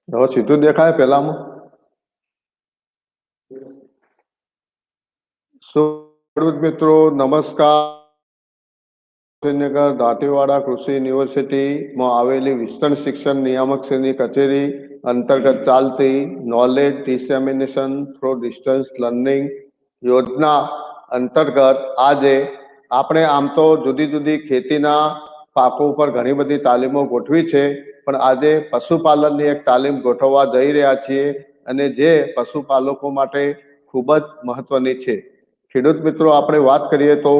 હવે સીધું દેખાય પહેલામાં ખેડૂત મિત્રો નમસ્કાર. ગાંધીનગર દાંતીવાડા કૃષિ યુનિવર્સિટીમાં આવેલી વિસ્તરણ શિક્ષણ નિયામક શ્રીની કચેરી અંતર્ગત ચાલતી knowledge dissemination throw distance learning યોજના અંતર્ગત આજે આપણે આમ તો જુદી જુદી ખેતીના પાકો ઉપર ઘણી બધી તાલીમો ગોઠવી છે, પણ આજે પશુપાલનની એક તાલીમ ગોઠવવા જઈ રહ્યા છીએ અને જે પશુપાલકો માટે ખૂબ જ મહત્વની છે. ખેડૂત મિત્રો, આપણે વાત કરીએ તો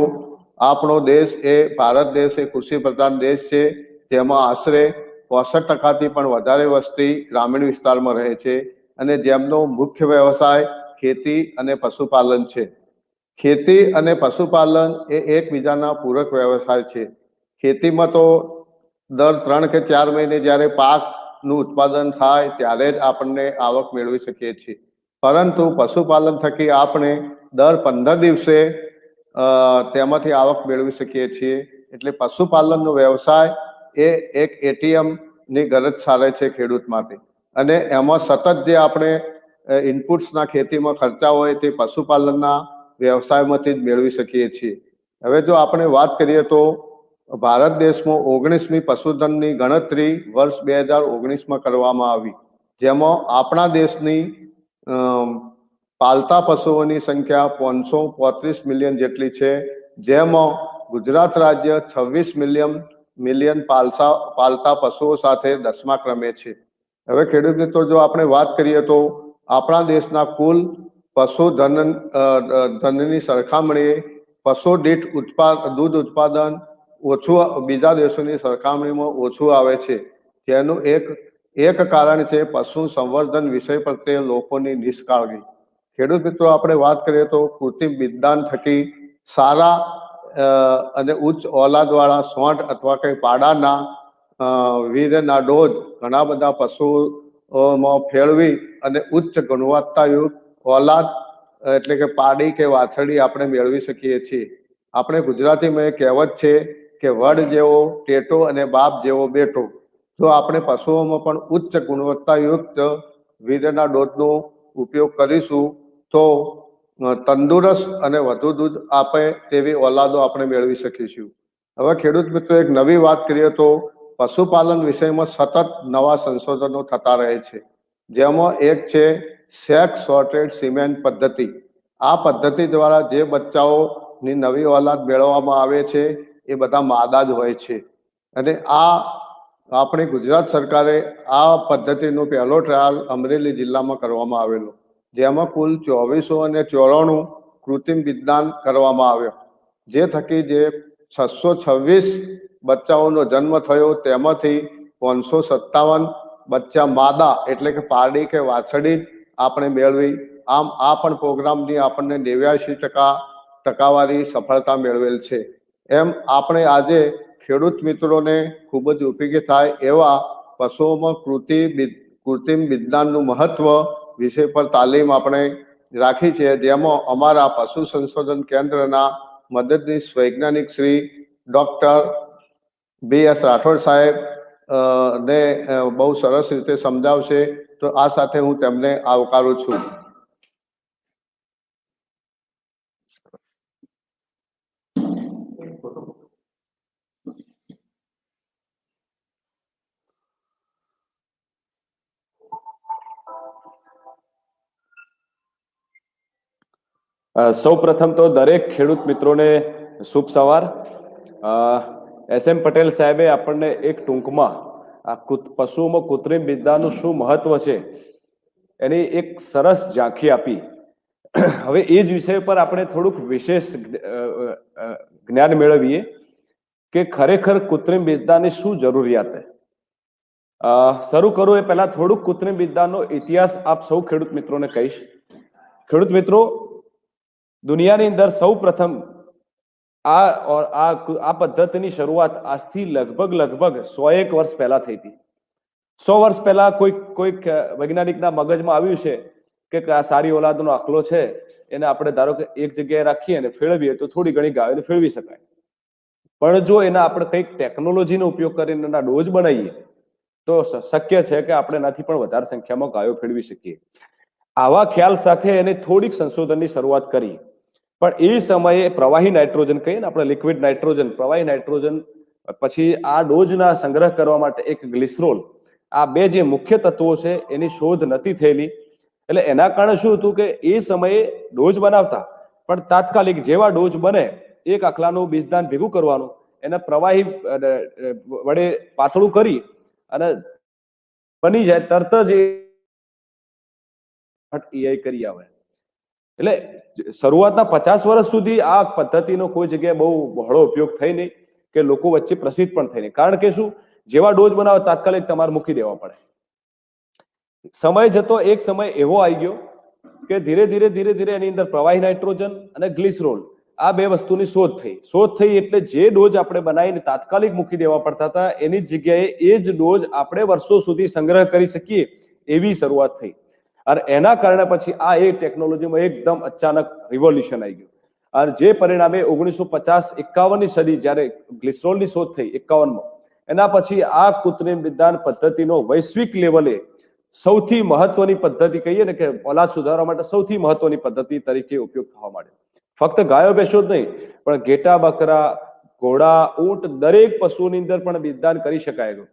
આપણો દેશ એ ભારત દેશ એ કૃષિ પ્રધાન દેશ છે, જેમાં આશરે 65% પણ વધારે વસ્તી ગ્રામીણ વિસ્તારમાં રહે છે અને જેમનો મુખ્ય વ્યવસાય ખેતી અને પશુપાલન છે. ખેતી અને પશુપાલન એ એકબીજાના પૂરક વ્યવસાય છે. ખેતીમાં તો દર 3 કે 4 મહિને જ્યારે પાકનું ઉત્પાદન થાય ત્યારે જ આપણને આવક મેળવી શકીએ છીએ, પરંતુ પશુપાલન થકી આપણે દર 15 દિવસે તેમાંથી આવક મેળવી શકીએ છીએ. એટલે પશુપાલનનો વ્યવસાય એ એક એટીએમ ની ગરજ સારે છે ખેડૂત માટે, અને એમાં સતત જે આપણે ઇનપુટ્સના ખેતીમાં ખર્ચા હોય તે પશુપાલનના વ્યવસાયમાંથી જ મેળવી શકીએ છીએ. હવે જો આપણે વાત કરીએ તો ભારત દેશમાં 19મી પશુધનની ગણતરી વર્ષ 2019માં કરવામાં આવી, જેમાં આપણા દેશની પાલતા પશુઓની સંખ્યા 535 મિલિયન જેટલી છે, જેમાં ગુજરાત રાજ્ય 26 મિલિયન પાલતા પશુઓ સાથે 10મા ક્રમે છે. હવે ખેડૂત મિત્રો, જો આપણે વાત કરીએ તો આપણા દેશના કુલ પશુધનની સરખામણીએ પશુ દીઠ દૂધ ઉત્પાદન ઓછું બીજા દેશોની સરખામણીમાં ઓછું આવે છે. તેનું એક કારણ છે પશુ સંવર્ધન વિષય પ્રત્યે લોકોની નિષ્કાળજી. ખેડૂત મિત્રો, આપણે વાત કરીએ તો કૃત્રિમ બિજદાન થકી સારા અને ઉચ્ચ ઓલાદવાળા સોંઠ અથવા કઈ પાડાના વીર્યના ડોઝ ઘણા બધા પશુઓમાં ફેળવી અને ઉચ્ચ ગુણવત્તાયુક્ત ઓલાદ એટલે કે પાડી કે વાછરડી આપણે મેળવી શકીએ છીએ. આપણે ગુજરાતીમાં એક કહેવત છે કે વડ જેવો ટેટો અને બાપ જેવો બેટો. જો આપણે પશુઓમાં પણ ઉચ્ચ ગુણવત્તાયુક્ત વીર્યના ડોઝનો ઉપયોગ કરીશું તો તંદુરસ્ત અને વધુ દૂધ આપે તેવી ઓલાદો આપણે મેળવી શકીશું. હવે ખેડૂત મિત્રો, એક નવી વાત કરીએ તો પશુપાલન વિષયમાં સતત નવા સંશોધનો થતા રહે છે, જેમાં એક છે સેક્સ સોર્ટેડ સિમેન્ટ પદ્ધતિ. આ પદ્ધતિ દ્વારા જે બચ્ચાઓની નવી ઓલાદ મેળવવામાં આવે છે એ બધા માદા જ હોય છે, અને આપણી ગુજરાત સરકારે આ પદ્ધતિનો પહેલો ટ્રાયલ અમરેલી જિલ્લામાં કરવામાં આવેલો, જેમાં કુલ 2494 કૃત્રિમ બિજદાન કરવામાં આવ્યો, જે થકી જે 626 બચ્ચાઓનો જન્મ થયો, તેમાંથી 557 બચ્ચા માદા એટલે કે પારડી કે વાછરડી આપણે મેળવી. આમ આ પણ પ્રોગ્રામની આપણને 89% સફળતા મેળવેલ છે. એમ આપણે આજે ખેડૂત મિત્રોને ખૂબ જ ઉપયોગી થાય એવા પશુઓમાં કૃત્રિમ બિજદાનનું મહત્વ વિષય પર તાલીમ આપણે રાખી છે, જેમાં અમારા પશુ સંશોધન કેન્દ્રના મદદનીશ વૈજ્ઞાનિક શ્રી ડોક્ટર BS રાઠોડ સાહેબ ને બહુ સરસ રીતે સમજાવશે. તો આ સાથે હું તેમને આવકારું છું. સૌ પ્રથમ તો દરેક ખેડૂત મિત્રોને શુભ સવાર. SM પટેલ સાહેબે આપણને એક ટૂંકમાં આ પશુઓમાં કૃત્રિમ બિજદાનનું શું મહત્વ છે એની એક સરસ ઝાંખી આપી. હવે એ જ વિષય પર આપણે થોડુંક વિશેષ જ્ઞાન મેળવીએ કે ખરેખર કૃત્રિમ બિજદાનની શું જરૂરિયાત છે. શરૂ કરું એ પહેલા થોડુંક કૃત્રિમ બિજદાનનો ઇતિહાસ આપ સૌ ખેડૂત મિત્રોને કહીશ. ખેડૂત મિત્રો, દુનિયાની અંદર સૌ પ્રથમ આ પદ્ધતિની શરૂઆત આજથી લગભગ 101 વર્ષ પહેલા થઈ હતી. 100 વર્ષ પહેલા કોઈક વૈજ્ઞાનિકના મગજમાં આવ્યું છે કે આ સારી ઓલાદનો આખલો છે, એને આપણે ધારો કે એક જગ્યાએ રાખીએ અને ફેરવીએ તો થોડી ઘણી ગાયોને ફેરવી શકાય, પણ જો એના આપણે કંઈક ટેકનોલોજીનો ઉપયોગ કરીને એના ડોઝ બનાવીએ તો શક્ય છે કે આપણે એનાથી પણ વધારે સંખ્યામાં ગાયો ફેરવી શકીએ. આવા ખ્યાલ સાથે એને થોડીક સંશોધનની શરૂઆત કરી. પણ એ સમયે પ્રવાહી નાઇટ્રોજન કહીએ ને આપણે, લિક્વિડ નાઇટ્રોજન, પ્રવાહી નાઇટ્રોજન, પછી આ ડોઝના સંગ્રહ કરવા માટે એક ગ્લિસરોલ, આ બે જે મુખ્ય તત્વો છે એની શોધ નથી થયેલી. એટલે એના કારણે શું હતું કે એ સમયે ડોઝ બનાવતા, પણ તાત્કાલિક જેવા ડોઝ બને એક આખલાનું બીજદાન ભેગું કરવાનું, એને પ્રવાહી વડે પાતળું કરી અને બની જાય તરત જ એ કરી આવે. એટલે શરૂઆતના 50 વર્ષ સુધી આ પદ્ધતિનો કોઈ જગ્યાએ બહુ બહોળો ઉપયોગ થઈ નહીં કે લોકો વચ્ચે પ્રસિદ્ધ પણ થઈ નહીં. કારણ કે શું, જેવા ડોઝ બનાવે તાત્કાલિક તમારે મૂકી દેવા પડે. સમય જતો એક સમય એવો આવી ગયો કે ધીરે ધીરે એની અંદર પ્રવાહી નાઇટ્રોજન અને ગ્લિસરોલ આ બે વસ્તુની શોધ થઈ. એટલે જે ડોઝ આપણે બનાવીને તાત્કાલિક મૂકી દેવા પડતા હતા એની જગ્યાએ એ જ ડોઝ આપણે વર્ષો સુધી સંગ્રહ કરી શકીએ એવી શરૂઆત થઈ. અને એના કારણે પછી આ એક ટેકનોલોજીમાં એકદમ અચાનક રિવોલ્યુશન આવી ગયું. અને જે પરિણામે 1950-51ની સદી જ્યારે ગ્લિસરોલની શોધ થઈ 51માં, એના પછી આ કૃત્રિમ વિજ્ઞાન પદ્ધતિનો વૈશ્વિક લેવલે સૌથી મહત્વની પદ્ધતિ કહીએ ને કે ઓલાદ સુધારવા માટે સૌથી મહત્વની પદ્ધતિ તરીકે ઉપયોગ થવા માંડ્યો. ફક્ત ગાયો ભેંસો જ નહીં, પણ ઘેટા, બકરા, ઘોડા, ઊંટ દરેક પશુઓની અંદર પણ બીજદાન કરી શકાય.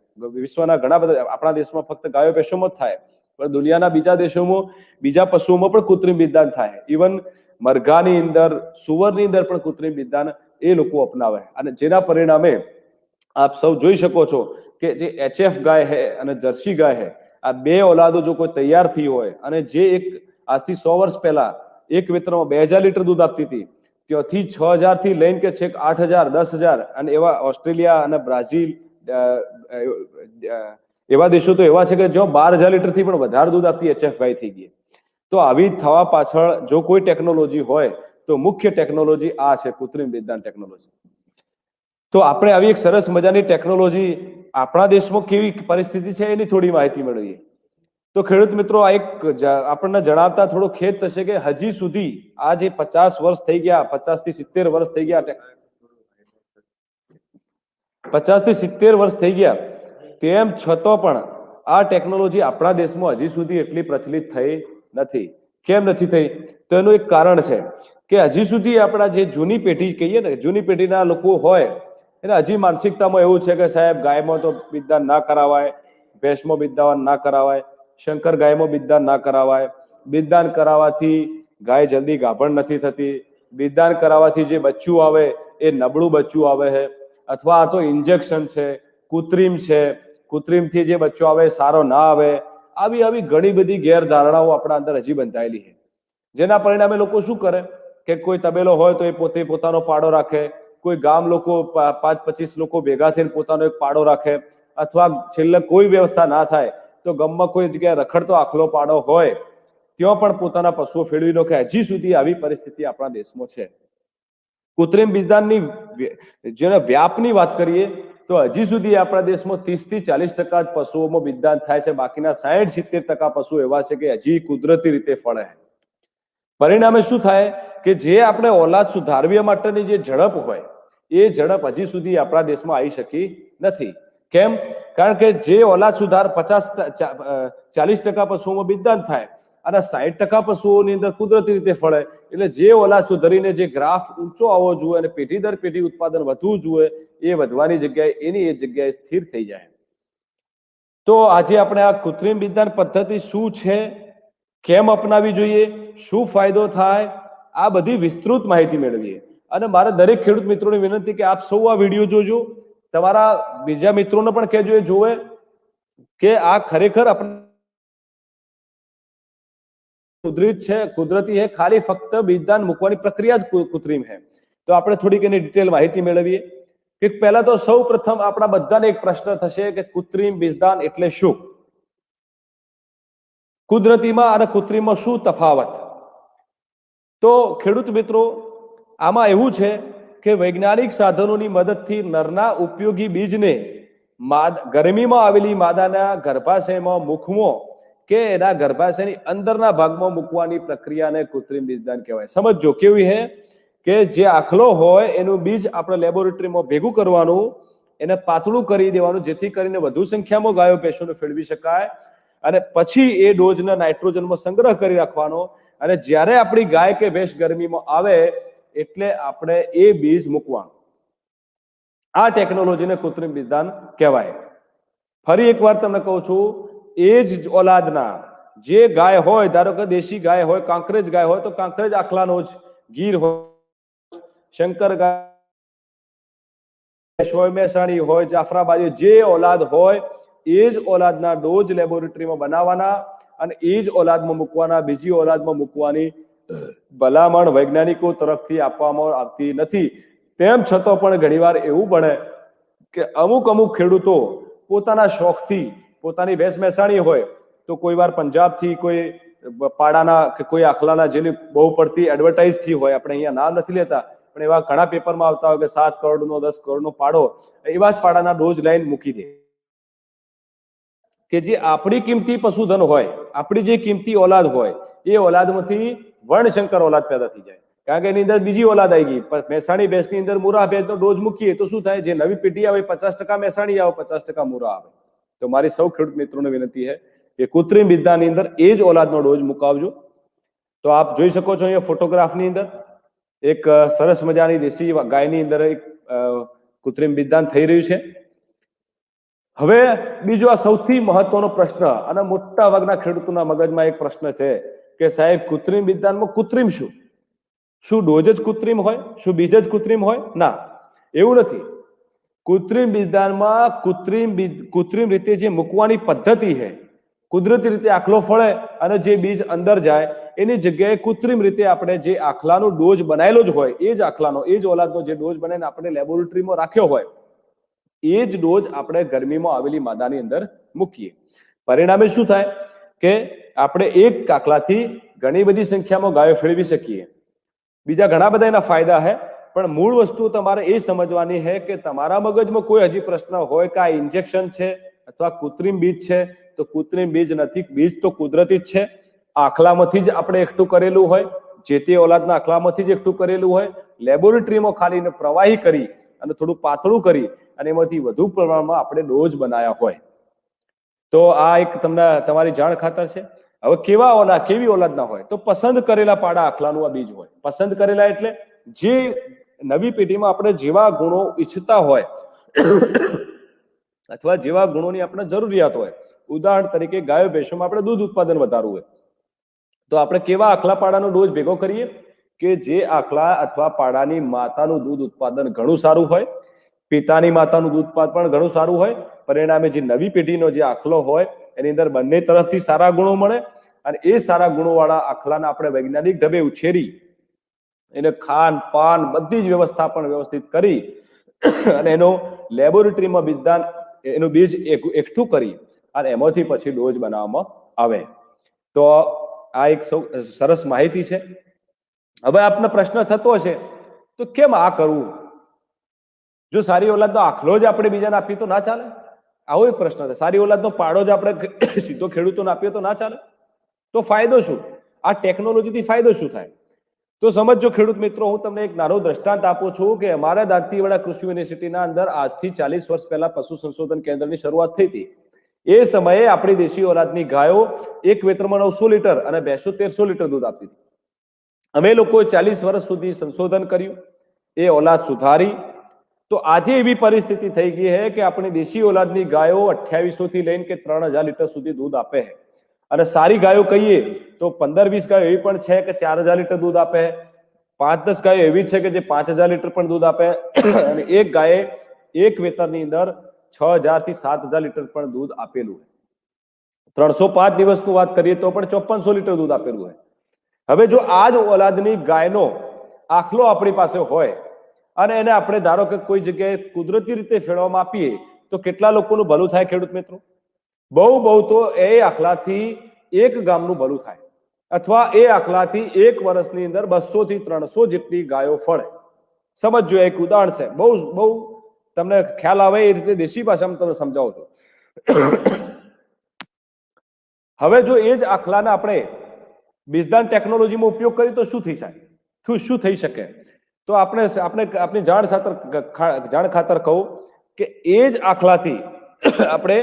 વિશ્વના ઘણા બધા, આપણા દેશમાં ફક્ત ગાયો ભેંસોમાં જ થાય, પણ દુનિયાના બીજા દેશોમાં બીજા પશુઓમાં પણ કૃત્રિમ બીજદાન થાય. ઇવન મરઘાની અંદર, સુવરની અંદર પણ કૃત્રિમ બીજદાન એ લોકો અપનાવે. અને જેના પરિણામે આપ સૌ જોઈ શકો છો કે જે HF ગાય છે અને જર્સી ગાય છે, આ બે ઓલાદો જો કોઈ તૈયાર થઈ હોય અને જે એક આજથી 100 વર્ષ પહેલા એક વેતરમાં 2000 લીટર દૂધ આપતી હતી, ત્યાંથી 6000 થી લઈને કે છેક 8000, 10000, અને એવા ઓસ્ટ્રેલિયા અને બ્રાઝિલ એવા દેશો તો એવા છે કે જો 12000 લીટર થી પણ વધારે દૂધ આપતી HF ગાય થઈ ગઈ. તો આવી થવા પાછળ જો કોઈ ટેકનોલોજી હોય તો મુખ્ય ટેકનોલોજી આ છે, કૃત્રિમ બીજદાન ટેકનોલોજી. તો આપણે આવી એક સરસ મજાની ટેકનોલોજી આપણા દેશમાં કેવી પરિસ્થિતિ છે એની થોડી માહિતી મેળવીએ. તો ખેડૂત મિત્રો, આ એક આપણને જણાવતા થોડો ખેદ થશે કે હજી સુધી આ જે 50 વર્ષ થઈ ગયા, 50 થી 70 વર્ષ થઈ ગયા, 50 થી 70 વર્ષ થઈ ગયા, તેમ છતાં પણ આ ટેકનોલોજી આપણા દેશમાં હજી સુધી એટલી પ્રચલિત થઈ નથી. કેમ નથી થઈ? તો એનું એક કારણ છે કે હજી સુધી આપણા જે જૂની પેઢી કહીએ ને, જૂની પેઢીના લોકો હોય એને હજી માનસિકતામાં એવું છે કે સાહેબ ગાયમાં તો બીજદાન ના કરાવાય, ભેંસમાં બીજદાન ના કરાવાય, શંકર ગાયમાં બીજદાન ના કરાવાય, બીજદાન કરાવવાથી ગાય જલ્દી ગાભણ નથી થતી, બીજદાન કરાવવાથી જે બચ્ચું આવે એ નબળું બચ્ચું આવે છે, અથવા આ તો ઇન્જેક્શન છે, કૃત્રિમ છે, કૃત્રિમથી જે બચ્ચો આવે સારો ના આવે. આવી ઘણી બધી ગેરધારણાઓ આપણા અંદર હજી બંધાયેલી છે. જેના પરિણામે લોકો શું કરે કે કોઈ તબેલો હોય તો એ પોતે પોતાનો પાડો રાખે, કોઈ ગામ લોકો 5-25 લોકો ભેગા થઈને પોતાનો એક પાડો રાખે, અથવા છેલ્લે કોઈ વ્યવસ્થા ના થાય તો ગામમાં કોઈ જગ્યાએ રખડતો આખલો પાડો હોય ત્યાં પણ પોતાના પશુઓ ફેરવી નાખે. હજી સુધી આવી પરિસ્થિતિ આપણા દેશમાં છે. કૃત્રિમ બીજદાનની જેને વ્યાપની વાત કરીએ તો હજી સુધી આપણા દેશમાં 30 થી 40% જ પશુઓમાં બીજદાન થાય છે. બાકીના 60-70% પશુઓ એવા છે કે હજી કુદરતી રીતે ફળે. પરિણામે શું થાય કે જે આપણે ઓલાદ સુધારવા માટેની જે ઝડપ હોય એ ઝડપ હજી સુધી આપણા દેશમાં આવી શકી નથી. કેમ? કારણ કે જે ઓલાદ સુધાર 40% પશુઓમાં બીજદાન થાય અને 60% પશુઓની અંદર કુદરતી રીતે ફળે, એટલે જે ઓલાદ સુધારીને જે ગ્રાફ ઊંચો આવવો જોઈએ અને પેઢી દર પેઢી ઉત્પાદન વધવું જોઈએ એ વધવાની જગ્યાએ એની એ જગ્યાએ સ્થિર થઈ જાય. તો આજે આપણે આ કૃત્રિમ બીજદાન પદ્ધતિ શું છે, કેમ અપનાવી જોઈએ, શું ફાયદો થાય, આ બધી વિસ્તૃત માહિતી મેળવીએ. અને મારે દરેક ખેડૂત મિત્રોને વિનંતી કે આપ સૌ આ વિડીયો જોજો, તમારા બીજા મિત્રોને પણ કહેજો એ જોવે કે આ ખરેખર આપણે કુદરતી છે, ખાલી ફક્ત બીજદાન મૂકવાની પ્રક્રિયા જ કૃત્રિમ છે. તો આપણે થોડીક એની ડિટેલ માહિતી મેળવીએ. કે પહેલા તો સૌ પ્રથમ આપણા બધાને એક પ્રશ્ન થશે કે કૃત્રિમ બીજદાન એટલે શું? કુદરતીમાં અને કૃત્રિમમાં શું તફાવત? તો ખેડૂત મિત્રો, આમાં એવું છે કે વૈજ્ઞાનિક સાધનોની મદદથી નરના ઉપયોગી બીજને ગરમીમાં આવેલી માદાના ગર્ભાશયમાં મુખમાં કે એના ગર્ભાશયની અંદરના ભાગમાં મૂકવાની પ્રક્રિયાને કૃત્રિમ બીજદાન કહેવાય. સમજો કેવી છે કે જે આખલો હોય એનું બીજ આપણે લેબોરેટરીમાં ભેગું કરવાનું, એને પાતળું કરી દેવાનું, જેથી કરીને વધુ સંખ્યામાં ગાયો ભેંસોને ફેળવી શકાય, અને પછી એ ડોઝના નાઇટ્રોજનમાં સંગ્રહ કરી રાખવાનો, અને જ્યારે આપણી ગાય કે ભેંસ ગરમીમાં આવે એટલે આપણે એ બીજ મૂકવાનું. આ ટેકનોલોજીને કૃત્રિમ બીજદાન કહેવાય. ફરી એકવાર તમને કહું છું, એ જ ઓલાદના જે ગાય હોય, ધારો કે દેશી ગાય હોય, કાંકરેજ ગાય હોય તો કાંકરેજ આખલાનો જ, ગીર હોય, શંકર ગાય હોય, મહેસાણી હોય, જાફરાબાદી, જે ઓલાદ હોય એ જ ઓલાદના ડોઝ લેબોરેટરીમાં બનાવવાના અને એ જ ઓલાદમાં મૂકવાના. બીજી ઓલાદમાં મૂકવાની ભલામણ વૈજ્ઞાનિકો તરફથી આપવામાં આવતી નથી. તેમ છતાં પણ ઘણીવાર એવું બને કે અમુક ખેડૂતો પોતાના શોખથી, પોતાની ભેંસ મહેસાણી હોય તો કોઈ વાર પંજાબથી કોઈ પાડાના કે કોઈ આખલાના, જેની બહુ પડતી એડવર્ટાઇઝ થી હોય, આપણે અહીંયા નામ નથી લેતા, પણ એવા ઘણા પેપરમાં આવતા હોય કે 7 કરોડનો 10 કરોડનો પાડો, એવા જ પાડાના ડોઝ લાઈન મૂકી દે કે જે આપણી કિંમતી પશુધન હોય, આપણી જે કિંમતી ઓલાદ હોય, એ ઓલાદમાંથી વર્ણશંકર ઓલાદ પેદા થઈ જાય. કારણ કે એની અંદર બીજી ઓલાદ આવી ગઈ. મહેસાણી ભેંસની અંદર મુરા ભેંસનો ડોઝ મૂકીએ તો શું થાય? જે નવી પેઢી આવે 50% મહેસાણી આવે, 50% મુરા આવે. તો મારી સૌ ખેડૂત મિત્રોને વિનંતી છે કે કૃત્રિમ બીજદાનની અંદર એ જ ઓલાદનો ડોઝ મુકાવજો. તો આપ જોઈ શકો છો અહીંયા ફોટોગ્રાફની અંદર એક સરસ મજાની દેશી ગાયની અંદર એક કૃત્રિમ બીજદાન થઈ રહ્યું છે. હવે બીજો આ સૌથી મહત્વનો પ્રશ્ન, અને મોટા ભાગના ખેડૂતોના મગજમાં એક પ્રશ્ન છે કે સાહેબ, કૃત્રિમ બીજદાનમાં કૃત્રિમ શું? શું ડોઝ જ કૃત્રિમ હોય? શું બીજ જ કૃત્રિમ હોય? ના, એવું નથી. કૃત્રિમ બીજદાનમાં કૃત્રિમ રીતે જે મૂકવાની પદ્ધતિ છે, કુદરતી રીતે આખલો ફળે અને જે બીજ અંદર જાય, એની જગ્યાએ કૃત્રિમ રીતે આપણે જે આખલાનો ડોઝ બનાવેલો જ હોય, એ જ આખલાનો, એ જ ઓલાદનો જે ડોઝ બનાવીને આપણે લેબોરેટરીમાં રાખ્યો હોય, એ જ ડોઝ આપણે ગરમીમાં આવેલી માદાની અંદર મૂકીએ. પરિણામે શું થાય કે આપણે એક આખલાથી ઘણી બધી સંખ્યામાં ગાયો ફેળવી શકીએ. બીજા ઘણા બધા એના ફાયદા છે, પણ મૂળ વસ્તુ તમારે એ સમજવાની છે કે તમારા મગજમાં કોઈ હજી પ્રશ્ન હોય કે આ ઇન્જેક્શન છે અથવા કૃત્રિમ બીજ છે, તો કૃત્રિમ બીજ નથી. બીજ તો કુદરતી જ છે. આખલામાંથી જ આપણે એકઠું કરેલું હોય, જે તે ઓલાદના આખલામાંથી જ એકઠું કરેલું હોય, લેબોરેટરીમાં ખાલી પ્રવાહી કરી અને થોડું પાતળું કરી અને એમાંથી વધુ પ્રમાણમાં આપણે ડોઝ બનાવ્યા હોય. તો આ એક તમને તમારી જાણ ખાતર છે. હવે કેવી ઓલાદના હોય? તો પસંદ કરેલા પાડા આખલાનું આ બીજ હોય. પસંદ કરેલા એટલે જે નવી પેઢીમાં આપણે જેવા ગુણો ઈચ્છતા હોય અથવા જેવા ગુણોની આપણે જરૂરિયાત હોય, ઉદાહરણ તરીકે ગાયો ભેંસોમાં આપણે દૂધ ઉત્પાદન વધારવું હોય, તો આપણે કેવા આખલા પાડાનો ડોઝ ભેગો કરીએ કે જે આખલા અથવા પાડાની માતાનું દૂધ ઉત્પાદન ઘણું સારું હોય, પિતાની માતાનું દૂધ ઉત્પાદન પણ ઘણું સારું હોય. પરિણામે જે નવી પેઢીનો જે આખલો હોય એની અંદર બંને તરફથી સારા ગુણો મળે, અને એ સારા ગુણોવાળા આખલાને આપણે વૈજ્ઞાનિક ઢબે ઉછેરી એને ખાન પાન બધી જ વ્યવસ્થા પણ વ્યવસ્થિત કરી અને એનો લેબોરેટરીમાં બીજદાન, એનું બીજ એકઠું કરી અને એમાંથી પછી ડોઝ બનાવવામાં આવે. તો આ એક સરસ માહિતી છે. હવે આપને પ્રશ્ન થતો હશે તો કેમ આ કરવું? જો સારી ઓલાદનો આખલો જ આપણે બીજાને આપીએ તો ના ચાલે? આવો એક પ્રશ્ન છે. સારી ઓલાદનો પાડો જ આપણે સીધો ખેડૂતોને આપીએ તો ના ચાલે? તો ફાયદો શું? આ ટેકનોલોજીથી ફાયદો શું થાય? તો સમજો ખેડૂત મિત્રો, હું તમને એક નાનો દ્રષ્ટાંત આપું છું કે અમારા દાંતીવાડા કૃષિ યુનિવર્સિટીના અંદર આજથી 40 વર્ષ પહેલા પશુ સંશોધન કેન્દ્રની શરૂઆત થઈ હતી. એ સમયે આપણી દેશી ઓલાદની ગાયો એક વેતરમાં 900 લીટર અને ભેંસો 1300 લીટર દૂધ આપતી હતી. અમે લોકોએ 40 વર્ષ સુધી સંશોધન કર્યું, એ ઓલાદ સુધારી. તો આજે એવી પરિસ્થિતિ થઈ ગઈ છે કે આપણી દેશી ઓલાદની ગાયો 2800 થી લઈને કે 3000 લીટર સુધી દૂધ આપે છે. અને સારી ગાયો કહીએ તો 15-20 ગાયો એવી પણ છે કે 4000 લીટર દૂધ આપે, 5-10 ગાયો એવી છે કે જે 5000 લીટર પણ દૂધ આપે, અને એક ગાયે એક વેતરની અંદર 6000 થી 7000 લીટર પણ દૂધ આપેલું. 305 દિવસની વાત કરીએ તો પણ 5400 લીટર દૂધ આપેલું હોય. હવે જો આ જ ઓલાદની ગાયનો આખલો આપણી પાસે હોય અને એને આપણે ધારો કે કોઈ જગ્યાએ કુદરતી રીતે ફેરવવામાં આપીએ તો કેટલા લોકોનું ભલું થાય ખેડૂત મિત્રો? બહુ તો એ આખલાથી એક ગામનું ભલું થાય, અથવા એ આખલાથી એક વર્ષની અંદર 200 થી 300 જેટલી ગાયો ફળે. સમજો, એક ઉદાહરણ છે, બહુ તમને ખ્યાલ આવે એ રીતે દેશી ભાષામાં તમે સમજાવો છો. હવે જો એ જ આખલાને આપણે બીજદાન ટેકનોલોજીમાં ઉપયોગ કરીએ તો શું થઈ શકે? શું થઈ શકે? તો આપણે જાણ ખાતર કહું કે એ જ આખલાથી આપણે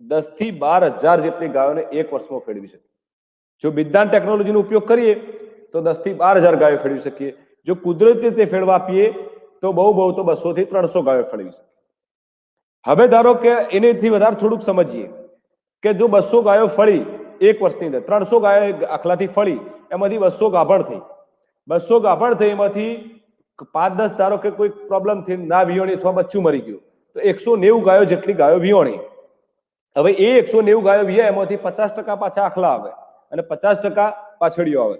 10 થી 12,000 જેટલી ગાયોને એક વર્ષમાં ફેરવી શકીએ. જો બિદ્દાન ટેકનોલોજીનો ઉપયોગ કરીએ તો 10 થી 12,000 ગાયો ફેરવી શકીએ. જો કુદરતી રીતે ફેરવા આપીએ તો બહુ તો 200 થી 300 ગાયો ફેરવી શકીએ. હવે ધારો કે એનેથી વધારે થોડુંક સમજીએ કે જો 200 ગાયો ફળી એક વર્ષની અંદર, 300 ગાયો આખલાથી ફળી, એમાંથી 200 ગાભણ થઈ, 200 ગાભણ થઈ, એમાંથી 5-10 ધારો કે કોઈ પ્રોબ્લેમ થી ના વિહોણી અથવા બચ્ચું મરી ગયું, તો 190 ગાયો જેટલી ગાયો વિહોણી. હવે એ 190 ગાયો વિયા એમાંથી 50% પાછા આખલા આવે અને 50% વાછડીઓ આવે.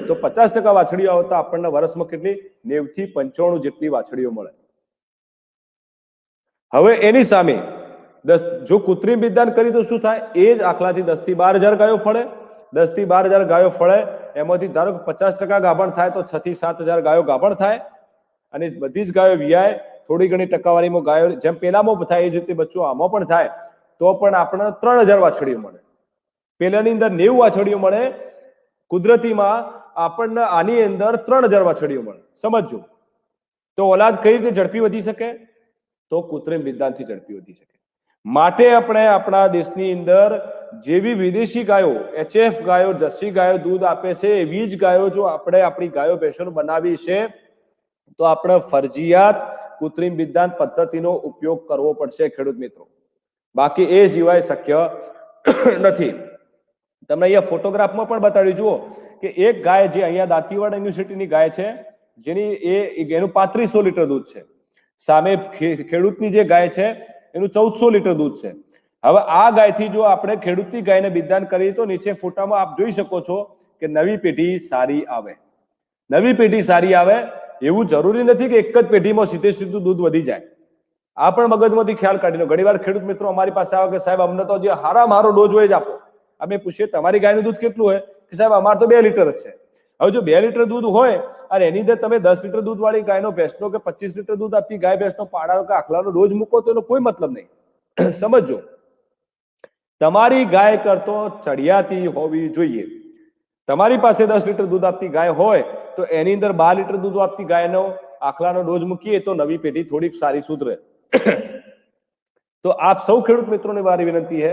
તો 50% વાછડીઓ આવે તો આપણને વર્ષમાં કેટલી 90 થી 95 જેટલી વાછડીઓ મળે. હવે એની સામે જો કૃત્રિમ બિદ્દાન કરી તો શું થાય? એ જ આખલાથી 10 થી 12,000 ગાયો ફળે. 10 થી 12,000 ગાયો ફળે, એમાંથી ધારો કે 50% ગાભણ થાય તો 6 થી 7,000 ગાયો ગાભણ થાય અને બધી જ ગાયો વિયાય. થોડી ઘણી ટકાવારીમાં ગાયો જેમ પેલામાં થાય એ જ રીતે બચ્ચું આમાં પણ થાય તો પણ આપણને 3,000 વાછડીઓ મળે. પેલાની અંદર 90 વાછડીઓ મળે, કુદરતીમાં આપણને આની અંદર 3,000 વાછડીઓ મળે. સમજો તો ઓલાદ કઈ રીતે ઝડપી વધી શકે? તો કૃત્રિમ બિદ્દાનથી ઝડપી વધી શકે. માટે આપણે આપણા દેશની અંદર જેવી વિદેશી ગાયો, HF ગાયો, જર્સી ગાયો દૂધ આપે છે, એવી જ ગાયો જો આપણે આપણી ગાયો ભેંસો બનાવી છે તો આપણે ફરજિયાત કૃત્રિમ બિદ્દાન પદ્ધતિનો ઉપયોગ કરવો પડશે ખેડૂત મિત્રો. બાકી એ સિવાય શક્ય નથી. તમને અહીંયા ફોટોગ્રાફમાં પણ બતાવ્યું, જુઓ કે એક ગાય જે અહીંયા દાંતીવાડા યુનિવર્સિટીની ગાય છે, જેની એનું 3500 લીટર દૂધ છે, સામે ખેડૂતની જે ગાય છે એનું 1400 લીટર દૂધ છે. હવે આ ગાયથી જો આપણે ખેડૂતની ગાયને બિદ્દાન કરીએ તો નીચે ફોટામાં આપ જોઈ શકો છો કે નવી પેઢી સારી આવે. નવી પેઢી સારી આવે એવું જરૂરી નથી કે એક જ પેઢીમાં સીધું દૂધ વધી જાય. આ પણ મગજમાંથી ખ્યાલ કાઢીને ઘણી વાર ખેડૂત મિત્રો અમારી પાસે આવે કે સાહેબ અમને તો જે હારામાં હારો ડોઝ હોય જ આપો. અમે પૂછીએ તમારી ગાયનું દૂધ કેટલું હોય? કે સાહેબ અમારે તો 2 લીટર જ છે. હવે જો 2 લીટર દૂધ હોય અને એની અંદર તમે 10 લીટર દૂધ વાળી ગાયનો ભેંસનો કે 25 લીટર દૂધ આપતી ગાય ભેંસનો પાડાનો કે આખલાનો ડોઝ મૂકો તો એનો કોઈ મતલબ નહીં. સમજો, તમારી ગાય કરતો ચડિયાતી હોવી જોઈએ. તમારી પાસે 10 લીટર દૂધ આપતી ગાય હોય તો એની અંદર 12 લીટર દૂધ આપતી ગાયનો આખલાનો ડોઝ મૂકીએ તો નવી પેઢી થોડીક સારી સુધરે. તો આપ સૌ ખેડૂત મિત્રોને મારી વિનંતી છે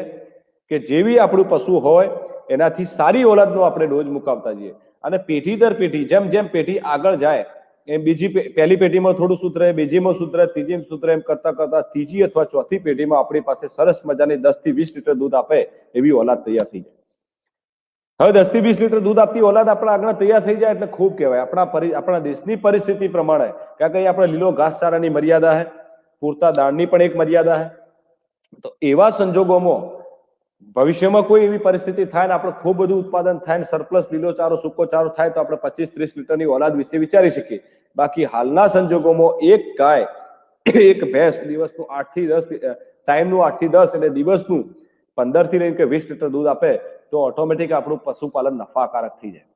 કે જેવી આપણું પશુ હોય એનાથી સારી ઓલાદનો આપણે ડોઝ મુકાવતા જઈએ અને પેઢી દર પેઢી જેમ જેમ પેઢી આગળ જાય એમ પહેલી પેઢીમાં થોડું સુધરે, બીજીમાં સુધરે, ત્રીજીમાં સુધરે, એમ કરતા કરતા ત્રીજી અથવા ચોથી પેઢીમાં આપણી પાસે સરસ મજાની 10 થી 20 લીટર દૂધ આપે એવી ઓલાદ તૈયાર થઈ જાય. હવે 10 થી 20 લીટર દૂધ આપતી ઓલાદ આપણા આગળ તૈયાર થઈ જાય એટલે ખૂબ કહેવાય. આપણા દેશની પરિસ્થિતિ પ્રમાણે કારણ કે આપણે લીલો ઘાસચારાની મર્યાદા છે, પૂરતા દાણની પણ એક મર્યાદા છે. તો એવા સંજોગોમાં ભવિષ્યમાં કોઈ એવી પરિસ્થિતિ થાય ને આપણે ખૂબ બધું ઉત્પાદન થાય ને સરપ્લસ લીલો ચારો સૂકો ચારો થાય તો આપણે 25-30 લીટરની ઓલાદ વિશે વિચારી શકીએ. બાકી હાલના સંજોગોમાં એક ગાય એક ભેંસ દિવસનું 8 થી 10 ટાઈમનું 8 થી 10 એટલે દિવસનું 15 થી લઈને 20 લીટર દૂધ આપે તો ઓટોમેટિક આપણું પશુપાલન નફાકારક થઈ જાય.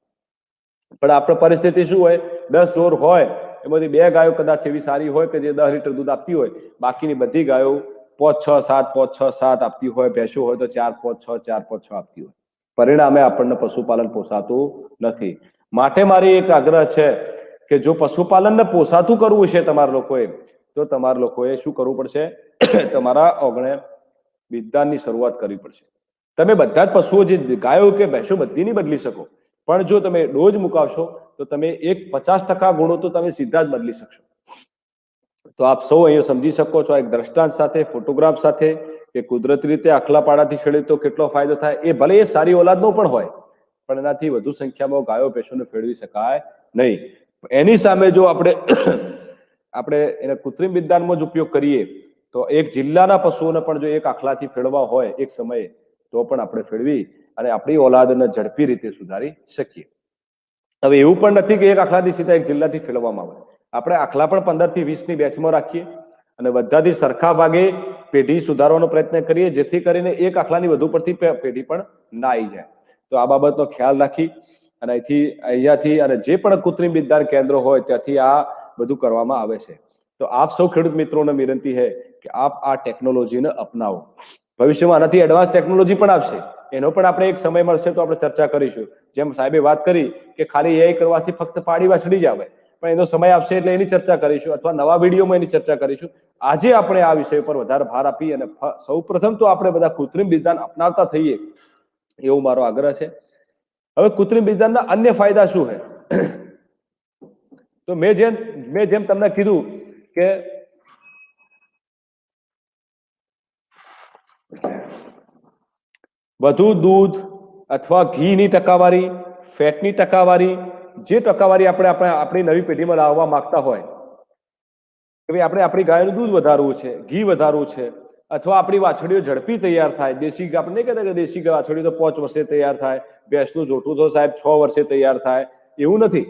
પણ આપણે પરિસ્થિતિ શું હોય? 10 ઢોર હોય એમાંથી 2 ગાયો કદાચ એવી સારી હોય કે જે 10 લીટર દૂધ આપતી હોય, બાકીની બધી ગાયો 5-6-7 આપતી હોય, ભેંસો હોય તો 4-5-6 આપતી હોય. પરિણામે આપણને પશુપાલન પોસાતું નથી. માટે મારી એક આગ્રહ છે કે જો પશુપાલનને પોસાતું કરવું છે તમારા લોકોએ તો તમારા લોકોએ શું કરવું પડશે? તમારા ઓગણે બિદ્દાનની શરૂઆત કરવી પડશે. તમે બધા જ પશુઓ જે ગાયો કે ભેંસો બધી નહીં બદલી શકો, પણ જો તમે ડોઝ મુકાવશો તો તમે 50% ગુણો તો તમે સીધા જ બદલી શકશો. તો આપ સૌ અહીંયા સમજી શકો છો એક દ્રષ્ટાંત સાથે, ફોટોગ્રાફ સાથે કે કુદરતી રીતે આખલા પાડાથી ફેરવે તો કેટલો ફાયદો થાય. એ ભલે એ સારી ઓલાદનો પણ હોય પણ એનાથી વધુ સંખ્યામાં ગાયો ભેંસોને ફેરવી શકાય નહીં. એની સામે જો આપણે એને કૃત્રિમ બિદ્દાનમાં જ ઉપયોગ કરીએ તો એક જિલ્લાના પશુઓને પણ જો એક આખલાથી ફેરવા હોય એક સમયે તો પણ આપણે ફેરવી અને આપણી ઓલાદને ઝડપી રીતે સુધારી શકીએ. હવે એવું પણ નથી કે એક આખલાથી સીધા એક જિલ્લાથી ફેરવવામાં આવે. આપણે આખલા પણ 15 થી 20ની બેચમાં રાખીએ અને બધાથી સરખા ભાગે પેઢી સુધારવાનો પ્રયત્ન કરીએ જેથી કરીને એક આખલાની વધુ પડતી પેઢી પણ ના આવી જાય. તો આ બાબતનો ખ્યાલ રાખી અને અહીંયાથી અને જે પણ કૃત્રિમ બિદ્દાન કેન્દ્રો હોય ત્યાંથી આ બધું કરવામાં આવે છે. તો આપ સૌ ખેડૂત મિત્રોને વિનંતી છે કે આપ આ ટેકનોલોજીને અપનાવો. ભવિષ્યમાં આનાથી એડવાન્સ ટેકનોલોજી પણ આવશે, એનો પણ આપણે એક સમય મળશે તો આપણે ચર્ચા કરીશું. જેમ સાહેબે વાત કરી કે ખાલી એ કરવાથી ફક્ત પાડી વાછડી જ આવે, પણ એનો સમય આવશે એટલે એની ચર્ચા કરીશું અથવા નવા વિડીયોમાં એની ચર્ચા કરીશું. આજે આપણે આ વિષય પર વધારે ભાર આપી અને સૌપ્રથમ તો આપણે બધા કૃત્રિમ બીજદાન અપનાવતા થઈએ એવો મારો આગ્રહ છે. હવે કૃત્રિમ બીજદાનના અન્ય ફાયદા શું છે? તો મેં જેમ તમને કીધું કે વધુ દૂધ અથવા ઘીની ટકાવારી, ફેટની ટકાવારી, જે ટકાવારી આપણે આપણી નવી પેઢીમાં લાવવા માંગતા હોય કે ભાઈ આપણે આપણી ગાયનું દૂધ વધારવું છે, ઘી વધારવું છે, અથવા આપણી વાછડીઓ ઝડપી તૈયાર થાય, દેશી આપણે નહીં કહેતા કે દેશી વાછડીઓ તો 5 વર્ષે તૈયાર થાય, ભેંસનું જોઠું તો સાહેબ 6 વર્ષે તૈયાર થાય, એવું નથી.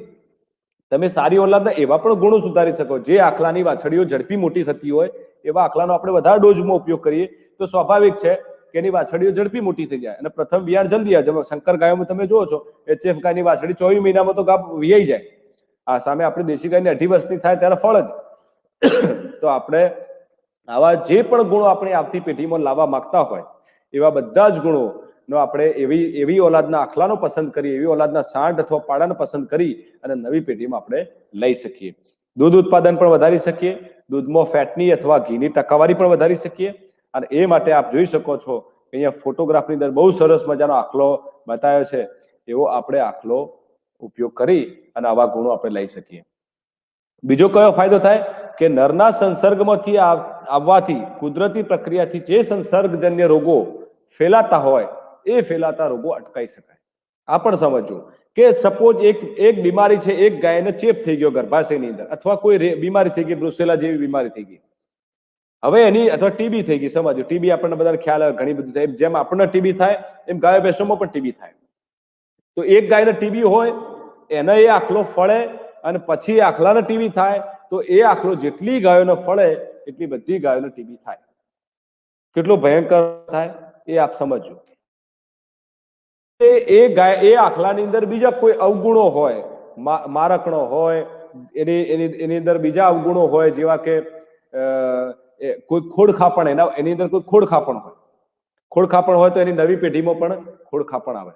તમે સારી ઓલાદના એવા પણ ગુણો સુધારી શકો. જે આખલાની વાછડીઓ ઝડપી મોટી થતી હોય એવા આખલાનો આપણે વધારે ડોઝમાં ઉપયોગ કરીએ તો સ્વાભાવિક છે કે એની વાછડીઓ ઝડપી મોટી થઈ જાય અને પ્રથમ વિયાણ જલ્દી આવે. જેમાં શંકર ગાયોમાં તમે જુઓ છો HF ગાયની વાછડી 24 મહિનામાં તો ગાભ વિયાઈ જાય. આ સામે આપણી દેશી ગાયની 2.5 વર્ષની થાય ત્યારે ફળ જ. તો આપણે આવા જે પણ ગુણો આપણે આવતી પેઢીમાં લાવવા માંગતા હોય એવા બધા જ ગુણો નો આપણે એવી ઓલાદના આખલાનો પસંદ કરી, એવી ઓલાદના સાંઢ અથવા પાડાને પસંદ કરી અને નવી પેઢીમાં આપણે લઈ શકીએ. દૂધ ઉત્પાદન પણ વધારી શકીએ, દૂધમાં ફેટની અથવા ઘીની ટકાવારી પણ વધારી શકીએ. અને એ માટે આપ જોઈ શકો છો અહીંયા ફોટોગ્રાફની અંદર બહુ સરસ મજાનો આખલો બતાવ્યો છે. એવો આપણે આખલો ઉપયોગ કરી અને આવા ગુણો આપણે લઈ શકીએ. બીજો કયો ફાયદો થાય કે નરના સંસર્ગમાંથી આવવાથી કુદરતી પ્રક્રિયાથી જે સંસર્ગજન્ય રોગો ફેલાતા હોય એ ફેલાતા રોગો અટકાઈ શકાય. આ પણ સમજવું કે સપોઝ એક બીમારી છે, એક ગાયને ચેપ થઈ ગયો ગર્ભાશયની અંદર અથવા કોઈ બીમારી થઈ ગઈ, બ્રુસેલા જેવી બીમારી થઈ ગઈ, હવે એની અથવા ટીબી થઈ ગઈ. સમજો ટીબી આપણને બધાને ખ્યાલ આવે ઘણી બધી થાય. જેમ આપણને ટીબી થાય એમ ગાયો ભેંસોમાં પણ ટીબી થાય. તો એક ગાયને ટીબી હોય એને એ આખલો ફળે અને પછી આખલાને ટીબી થાય તો એ આખલો જેટલી ગાયોને ફળે એટલી બધી ગાયોને ટીબી થાય. કેટલું ભયંકર થાય એ આપ સમજો. એ આખલાની અંદર બીજા કોઈ અવગુણો હોય, મારકણો હોય, એની અંદર બીજા અવગુણો હોય, જેવા કે કોઈ ખોડખાપણ, એની અંદર કોઈ ખોડખાપણ હોય. ખોડખાપણ હોય તો એની નવી પેઢીમાં પણ ખોડખાપણ આવે.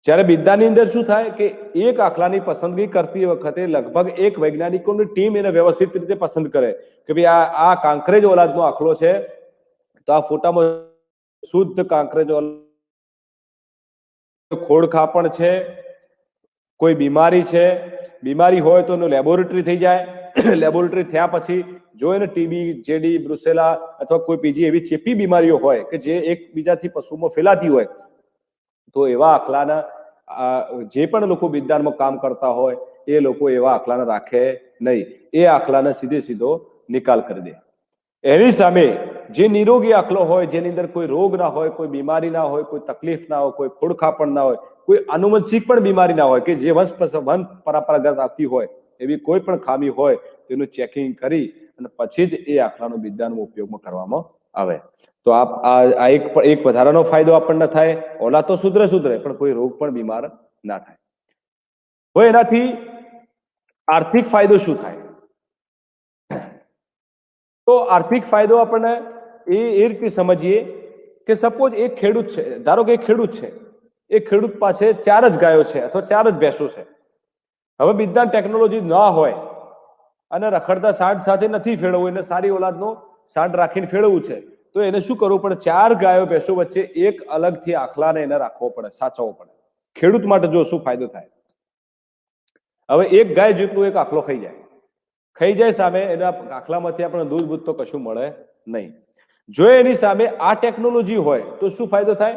જ્યારે બીજદાનની અંદર શું થાય કે એક આખલાની પસંદગી કરતી વખતે લગભગ એક વૈજ્ઞાનિકોની ટીમ એને વ્યવસ્થિત રીતે પસંદ કરે કે ભાઈ આ કાંકરેજ ઓલાદનો આખલો છે તો આ ફોટામાં શુદ્ધ કાંકરેજ ઓલાદ, ખોડખાપણ છે, કોઈ બીમારી છે, બીમારી હોય તો એનું લેબોરેટરી થઈ જાય. લેબોરેટરી થયા પછી જો એને ટીબી, જેડી, બ્રુસેલા અથવા કોઈ બીજી એવી ચેપી બીમારીઓ હોય કે જે એકબીજાથી પશુમાં ફેલાતી હોય તો એવા આખલાના જે પણ લોકો બીજદાનમાં કામ કરતા હોય એ લોકો એવા આખલાને રાખે નહીં. એ આખલાને સીધો નિકાલ કરી દે. એની સામે જે નિરોગી આખલો હોય, જેની અંદર કોઈ રોગ ના હોય, કોઈ બીમારી ના હોય, કોઈ તકલીફ ના હોય, કોઈ ખોડખાપણ ના હોય, કોઈ આનુવંશિક પણ બીમારી ના હોય કે જે વંશ પરંપરાગત આવતી હોય એવી કોઈ પણ ખામી હોય તેનું ચેકિંગ કરી અને પછી જ એ આખલાનો બીજદાનનો ઉપયોગમાં કરવામાં આવે. તો આ એક વધારાનો ફાયદો આપણને થાય. ઓલા તો સુધરે પણ કોઈ રોગ પણ બીમાર ના થાય. હવે એનાથી આર્થિક ફાયદો શું થાય? તો આર્થિક ફાયદો આપણને એ રીતે સમજીએ કે સપોઝ એક ખેડૂત છે, ધારો કે એક ખેડૂત છે, એ ખેડૂત પાસે 4 જ ગાયો છે અથવા 4 જ ભેંસો છે. હવે બીજદાન ટેકનોલોજી ના હોય અને રખડતા સાંઢ સાથે નથી ફેરવવું, એને સારી ઓલાદનો સાંઢ રાખીને ફેરવવું છે તો એને શું કરવું પડે? 4 ગાયો ભેંસો વચ્ચે એક અલગથી આખલાને એને રાખવો પડે, સાચવવો પડે. ખેડૂત માટે જો શું ફાયદો થાય? હવે એક ગાય જેટલું એક આખલો ખાઈ જાય સામે એના આખલામાંથી આપણને દૂધ તો કશું મળે નહીં. જો એની સામે આ ટેકનોલોજી હોય તો શું ફાયદો થાય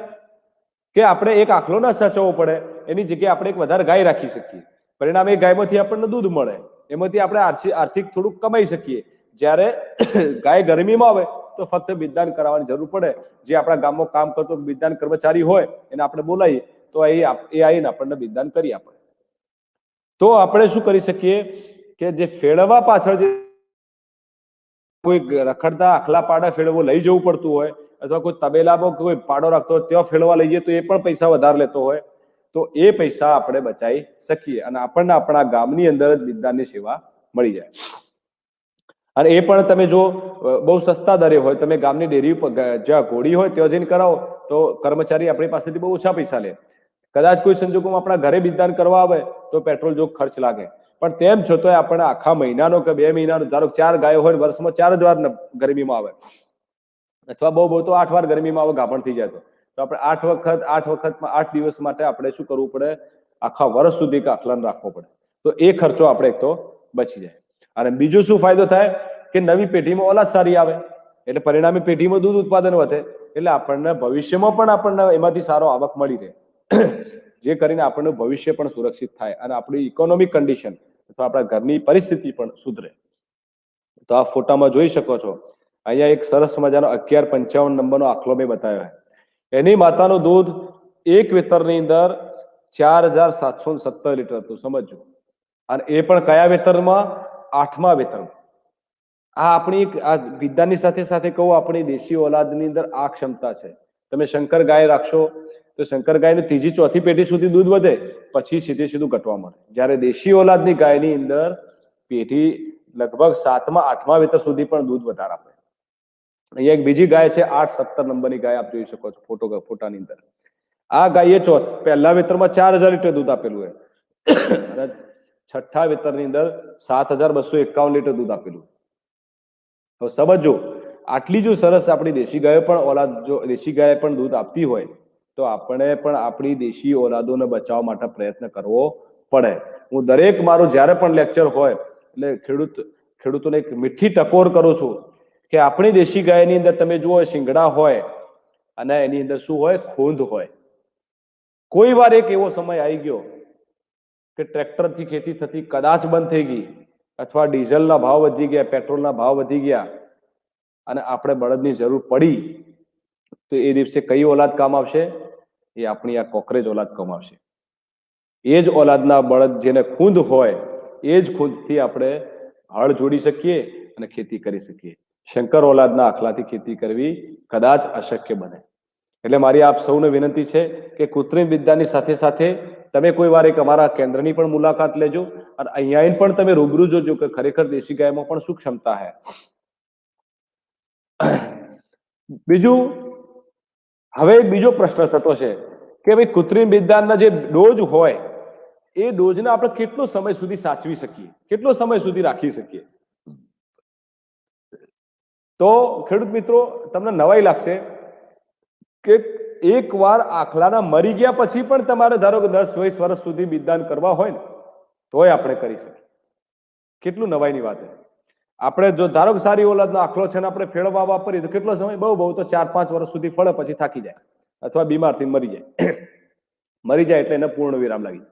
કે આપણે એક આખલો ના સાચવવો પડે, એની જગ્યાએ આપણે એક વધારે ગાય રાખી શકીએ. પરિણામે એ ગાયમાંથી આપણને દૂધ મળે, એમાંથી આપણે આર્થિક થોડુંક કમાઈ શકીએ. જ્યારે ગાય ગરમીમાં આવે તો ફક્ત બીજદાન કરાવવાની જરૂર પડે. જે આપણા ગામમાં કામ કરતો બીજદાન કર્મચારી હોય એને આપણે બોલાવીએ તો એ આવીને આપણને બીજદાન કરી આપે. તો આપણે શું કરી શકીએ કે જે ફેળવવા પાછળ જે કોઈ રખડતા આખલા પાડા ફેળવો લઈ જવું પડતું હોય અથવા કોઈ તબેલામાં કોઈ પાડો રાખતો હોય ત્યાં ફેળવા લઈ જઈએ તો એ પણ પૈસા વધારે લેતો હોય તો એ પૈસા આપણે બચાવી શકીએ અને આપણને આપણા ગામની અંદર જ બીજદાનની સેવા મળી જાય. અને એ પણ તમે જો બહુ સસ્તા દરે હોય, તમે ગામની ડેરી ઉપર જ્યાં ઘોડી હોય ત્યાં જઈને કરાવો તો કર્મચારી આપણી પાસેથી બહુ ઓછા પૈસા લે. કદાચ કોઈ સંજોગોમાં આપણા ઘરે બીજદાન કરવા આવે તો પેટ્રોલ જો ખર્ચ લાગે, પણ તેમ છતાંય આપણે આખા મહિનાનો કે 2 મહિનાનો ધારો 4 ગાયો હોય વર્ષમાં 4 જ વાર ગરમીમાં આવે, અથવા બહુ તો 8 વાર ગરમીમાં આવે, ગાભણ થઈ જાય તો આપણે 8 વખતમાં 8 દિવસ માટે આપણે શું કરવું પડે, આખા વર્ષ સુધી આખલાને રાખવો પડે. તો એ ખર્ચો આપણે એક તો બચી જાય. અને બીજો શું ફાયદો થાય કે નવી પેઢીમાં ઓલાદ સારી આવે, એટલે પરિણામે પેઢીમાં દૂધ ઉત્પાદન વધે, એટલે આપણને ભવિષ્યમાં પણ આપણને એમાંથી સારો આવક મળી રહે, જે કરીને આપણનું ભવિષ્ય પણ સુરક્ષિત થાય અને આપણી ઇકોનોમિક કન્ડિશન અથવા આપણા ઘરની પરિસ્થિતિ પણ સુધરે. તો આ ફોટામાં જોઈ શકો છો, અહીંયા એક સરસ મજાનો 1155 નંબરનો આખલો મેં બતાવ્યો છે. એની માતાનું દૂધ એક વેતરની અંદર 4717 લીટર હતું, સમજો. અને એ પણ કયા વેતરમાં? 8મા વેતરમાં. આ આપણી આ વિદ્યાની સાથે સાથે કહું, આપણી દેશી ઓલાદની અંદર આ ક્ષમતા છે. તમે શંકર ગાય રાખશો તો શંકર ગાયની ત્રીજી ચોથી પેઢી સુધી દૂધ વધે, પછી સીધું ઘટવા મળે. જ્યારે દેશી ઓલાદની ગાયની અંદર પેઢી લગભગ 7મા 8મા વેતર સુધી પણ દૂધ વધારે આપે. અહીંયા એક બીજી ગાય છે 817 નંબરની ગાય, આપ જોઈ શકો છો ફોટાની અંદર. આ ગાયે પહેલા વેતરમાં 4000 લીટર દૂધ આપેલું હોય અને છઠ્ઠા વેતરની અંદર 7251 લીટર દૂધ આપેલું. હવે સમજો, આટલી જો સરસ આપણી દેશી ગાયો પણ ઓલાદ, જો દેશી ગાય પણ દૂધ આપતી હોય તો આપણે પણ આપણી દેશી ઓલાદોને બચાવવા માટે પ્રયત્ન કરવો પડે. હું દરેક મારું જ્યારે પણ લેક્ચર હોય એટલે ખેડૂતોને એક મીઠી ટકોર કરું છું કે આપણી દેશી ગાયની અંદર તમે જુઓ, શિંગડા હોય અને એની અંદર શું હોય? ખૂંદ હોય. કોઈ વાર એક એવો સમય આવી ગયો કે ટ્રેક્ટરથી ખેતી થતી કદાચ બંધ થઈ ગઈ, અથવા ડીઝલના ભાવ વધી ગયા, પેટ્રોલના ભાવ વધી ગયા અને આપણે બળદની જરૂર પડી, તો એ દિવસે કઈ ઓલાદ કામ આવશે? એ આપણી આ કોકરેજ ઓલાદ કામ આવશે. એ જ ઓલાદના બળદ જેને ખૂંદ હોય, એ જ ખૂંદથી આપણે હળ જોડી શકીએ અને ખેતી કરી શકીએ. શંકર ઓલાદના આખલાથી ખેતી કરવી કદાચ અશક્ય બને. એટલે મારી આપ સૌને વિનંતી છે કે કૃત્રિમ વિદ્યાની સાથે સાથે તમે કોઈ વાર એક અમારા કેન્દ્રની પણ મુલાકાત લેજો અને અહીંયા પણ તમે રૂબરૂ જોજો કે ખરેખર દેશી ગાયમાં પણ શું ક્ષમતા છે. બીજું, હવે બીજો પ્રશ્ન થતો છે કે ભાઈ કૃત્રિમ વિદ્યાના જે ડોઝ હોય એ ડોઝને આપણે કેટલો સમય સુધી સાચવી શકીએ, કેટલો સમય સુધી રાખી શકીએ? તો ખેડૂત મિત્રો, તમને નવાઈ લાગશે કે એક વાર આખલાના મરી ગયા પછી પણ તમારે ધારો કે 10-20 વર્ષ સુધી બિદાન કરવા હોય ને તોય આપણે કરી શકીએ. કેટલું નવાઈની વાત છે. આપણે જો ધારો કે સારી ઓલાદનો આખલો છે ને આપણે ફેળવા વાપરીએ તો કેટલો સમય? બહુ તો 4-5 વર્ષ સુધી ફળે, પછી થાકી જાય અથવા બીમારથી મરી જાય. મરી જાય એટલે એને પૂર્ણ વિરામ લાગી.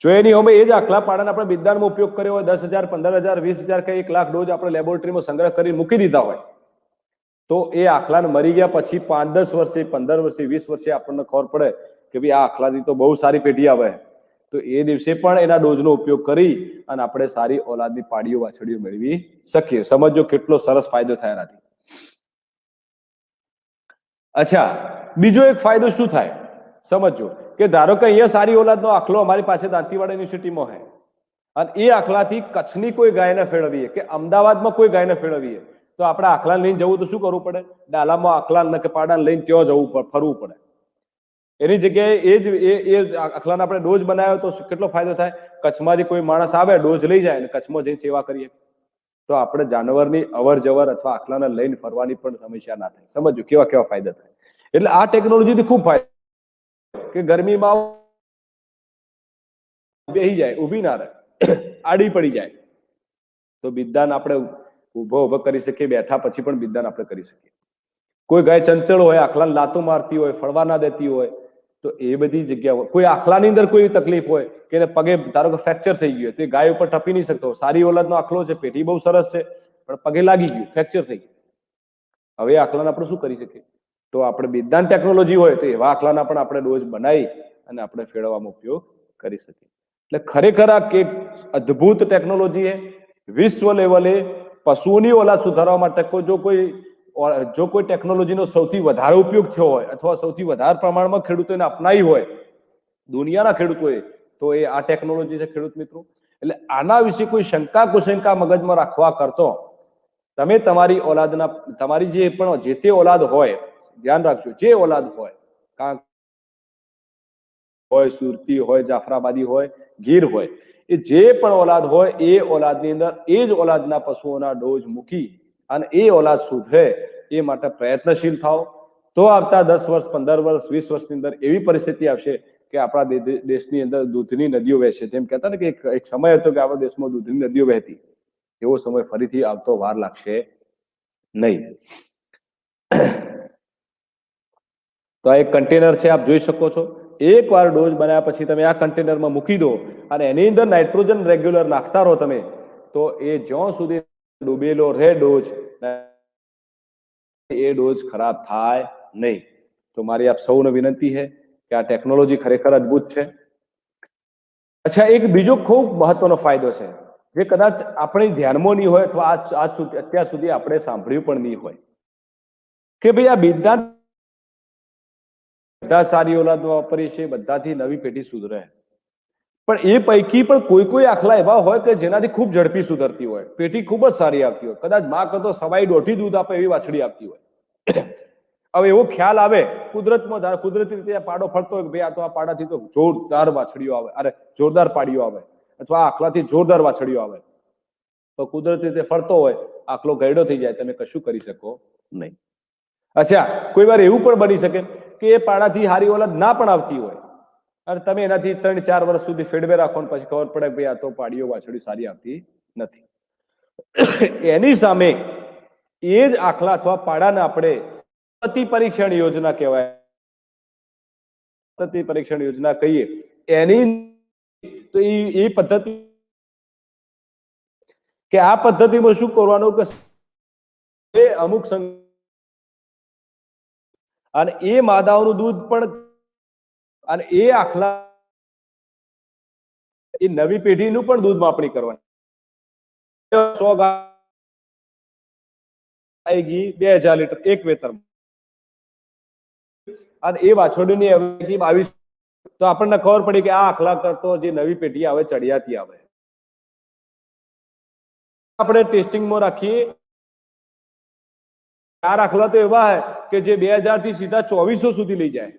જો એની અમે એ જ આખલા પાડાને આપણે બિદાનમાં ઉપયોગ કર્યો હોય, 10,000, 15,000, 20,000 કે 1 લાખ ડોઝ આપણે લેબોરેટરીમાં સંગ્રહ કરી મૂકી દીધા હોય, તો એ આખલાને મરી ગયા પછી 5-10 વર્ષે, 15 વર્ષે, 20 વર્ષે આપણને ખબર પડે કે ભાઈ આ આખલાથી તો બહુ સારી પેઢી આવે, તો એ દિવસે પણ એના ડોઝનો ઉપયોગ કરી અને આપણે સારી ઓલાદની પાડીઓ વાછડીઓ મેળવી શકીએ. સમજો કેટલો સરસ ફાયદો થાય એનાથી. અચ્છા, બીજો એક ફાયદો શું થાય સમજો કે ધારો કે અહીંયા સારી ઓલાદનો આખલો અમારી પાસે દાંતીવાડા યુનિવર્સિટીમાં હોય અને એ આખલાથી કચ્છની કોઈ ગાયને ફેરવીએ કે અમદાવાદમાં કોઈ ગાયને ફેરવીએ, તો આપણે આખલાને લઈને જવું તો શું કરવું પડે? ડાલામાં આખલા કે પાડાને લઈને ત્યાં જવું પડે, ફરવું પડે. એની જગ્યાએ એ આખલાને આપણે ડોઝ બનાવ્યો તો કેટલો ફાયદો થાય? કચ્છમાંથી કોઈ માણસ આવે, ડોઝ લઈ જાય અને કચ્છમાં જઈને સેવા કરીએ તો આપણે જાનવરની અવર જવર અથવા આખલાને લઈને ફરવાની પણ સમસ્યા ના થાય. સમજો કેવા ફાયદા થાય. એટલે આ ટેકનોલોજીથી ખૂબ ફાયદો કે ગરમીમાં બેહી જાય, ઊભી ના રહે, આડી પડી જાય તો બિદાન આપણે ઉભો કરી શકીએ, બેઠા પછી પણ બિદાન આપણે કરી શકીએ. કોઈ ગાય ચંચળ હોય, આખલાને લાતો મારતી હોય, ફળવા ના દેતી હોય, તો એ બધી જગ્યા, કોઈ આખલાની અંદર કોઈ તકલીફ હોય કે એને પગે ધારો કે ફ્રેક્ચર થઈ ગયું, તો એ ગાય ઉપર ટપી નહીં શકતો. સારી ઓલાદનો આખલો છે, પેટી બહુ સરસ છે, પણ પગે લાગી ગયું, ફ્રેક્ચર થઈ ગયું, હવે એ આખલાને આપણે શું કરી શકીએ? તો આપણે બિદાન ટેકનોલોજી હોય તો એવા આખલાના પણ આપણે ડોઝ બનાવી અને આપણે ફેરવવામાં ઉપયોગ કરી શકીએ. એટલે ખરેખર આ એક અદ્ભુત ટેકનોલોજી છે. વિશ્વ લેવલે પશુઓની ઓલાદ સુધારવા માટે જો કોઈ ટેકનોલોજીનો સૌથી વધારે ઉપયોગ થયો હોય અથવા સૌથી વધારે પ્રમાણમાં ખેડૂતોને અપનાવી હોય દુનિયાના ખેડૂતોએ, તો એ આ ટેકનોલોજી છે ખેડૂત મિત્રો. એટલે આના વિશે કોઈ શંકા કુશંકા મગજમાં રાખવા કરતો તમે તમારી ઓલાદના, તમારી જે પણ જે તે ઓલાદ હોય, ધ્યાન રાખજો, જે ઓલાદ હોય, કાંક હોય, સુરતી હોય, જાફરાબાદી હોય, ગીર હોય, એ જે પણ ઓલાદ હોય એ ઓલાદની અંદર એ જ ઓલાદના પશુઓના ડોઝ મૂકી અને એ ઓલાદ સુધરે એ માટે પ્રયત્નશીલ થાઓ. તો આવતા 10 વર્ષ, 15 વર્ષ, 20 વર્ષની અંદર એવી પરિસ્થિતિ આવશે કે આપણા દેશની અંદર દૂધની નદીઓ વહેશે. જેમ કહેતા ને કે એક સમય હતો કે આપણા દેશમાં દૂધની નદીઓ વહેતી, એવો સમય ફરીથી આવતો વાર લાગશે નહીં. તો આ એક કન્ટેનર છે, આપ જોઈ શકો છો. એકવાર ડોઝ બનાવ્યા પછી તમે આ કન્ટેનરમાં મૂકી દો અને એની અંદર નાઇટ્રોજન રેગ્યુલર નાખતા રહો તમે, તો એ જ્યાં સુધી ડૂબેલો રહે ડોઝ, એ ડોઝ ખરાબ થાય નહીં. તો મારી આપ સૌને વિનંતી છે કે આ ટેકનોલોજી ખરેખર અદ્ભુત છે. અચ્છા, એક બીજો ખૂબ મહત્વનો ફાયદો છે જે કદાચ આપણે ધ્યાનમાં નહીં હોય અથવા અત્યાર સુધી આપણે સાંભળ્યું પણ નહીં હોય કે ભાઈ આ બધા સારી ઓલાદ વાપરી છે, બધાથી નવી પેઢી સુધરે, પણ એ પૈકી પણ કોઈ આખલા એવા હોય કે જેનાથી ખૂબ ઝડપી સુધરતી હોય, પેઢી ખૂબ જ સારી આવતી હોય, કદાચ માં કરતો સવાઈ દોઢી દૂધ આપે એવી વાછડી આવતી હોય. હવે એવો ખ્યાલ આવે કુદરતમાં, કુદરતી રીતે પાડો ફરતો હોય કે ભાઈ આ તો આ પાડાથી તો જોરદાર વાછડીઓ આવે, અરે જોરદાર પાડીઓ આવે, અથવા આખલાથી જોરદાર વાછડીઓ આવે, તો કુદરતી રીતે ફરતો હોય, આખલો ગયડો થઈ જાય, તમે કશું કરી શકો નહીં. અચ્છા, કોઈ વાર એવું પણ બની શકે કે એ પાડાથી હારી ઓલાદ ના પણ આવતી હોય અને તમે એનાથી 3-4 વર્ષ સુધી ફેડવે રાખો ને પછી ખબર પડે કે ભાઈ આ તો પાડીઓ વાછડી સારી આવતી નથી. એની સામે એ જ આખલા અથવા પાડાને આપણે સંતતિ પરીક્ષણ યોજના કહેવાય, સંતતિ પરીક્ષણ યોજના કહીએ એની, તો એ પદ્ધતિ કે આ પદ્ધતિમાં શું કરવાનું કે અમુક અને એ માદાઓનું દૂધ પણ અને એ આખલા એ નવી પેઢીનું પણ દૂધ માપણી કરવાની. 100 ગાય ઘી 2000 લીટર એક વેતર અને એ વાછરડીની એવરેજ 22, તો આપણને ખબર પડી કે આ આખલા કરતો જે નવી પેઢી આવે ચડિયાતી આવે. આપણે ટેસ્ટિંગમાં રાખીએ 4 આખલા તો એવા કે જે 2000 થી સીધા 2400 સુધી લઈ જાય.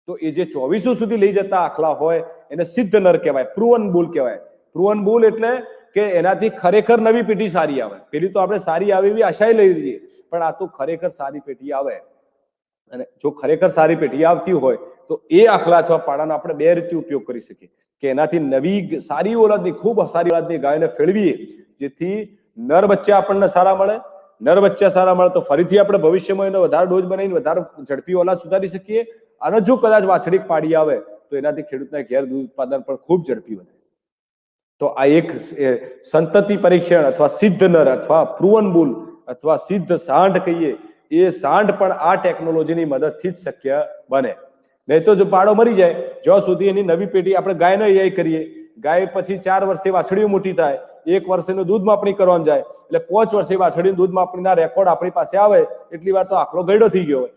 તો એ જે 2400 સુધી લઈ જતા આખલા હોય એને સિદ્ધ નર કહેવાય, પ્રુવન બુલ કહેવાય. પ્રુવન બુલ એટલે કે એનાથી ખરેખર નવી પેઢી સારી આવે. પેલી તો આપણે સારી આવે એવી આશાએ લઈ લઈએ, પણ આ તો ખરેખર સારી પેઢી આવે. અને જો ખરેખર સારી પેઢી આવતી હોય તો એ આખલા અથવા પાડાનો આપણે 2 રીતે ઉપયોગ કરી શકીએ કે એનાથી નવી સારી ઓલાદની, ખૂબ સારી ઓલાદની ગાયને ફેળવીએ, જેથી નર બચ્ચા આપણને સારા મળે. નર બચ્ચા સારા મળે તો ફરીથી આપણે ભવિષ્યમાં એનો વધારે ડોઝ બનાવીને વધારે ઝડપી ઓલાદ સુધારી શકીએ. અને જો કદાચ વાછડી પાડી આવે તો એનાથી ખેડૂતના ઘેર દૂધ ઉત્પાદન પણ ખૂબ ઝડપી વધે. તો આ એક સંતતિ પરીક્ષણ અથવા સિદ્ધ નર અથવા પ્રુવન બુલ અથવા સિદ્ધ સાંઢ કહીએ, એ સાંઢ પણ આ ટેકનોલોજીની મદદથી જ શક્ય બને. નહીં તો જો પાડો મરી જાય, જ્યાં સુધી એની નવી પેઢી આપણે ગાયનો એઆઈ કરીએ, ગાય પછી 4 વર્ષે વાછડીઓ મોટી થાય, 1 વર્ષેનું દૂધ માપણી કરવાનું જાય, એટલે 5 વર્ષે વાછડીનું દૂધ માપણીના રેકોર્ડ આપણી પાસે આવે એટલી વાર તો આખલો ગયડો થઈ ગયો હોય.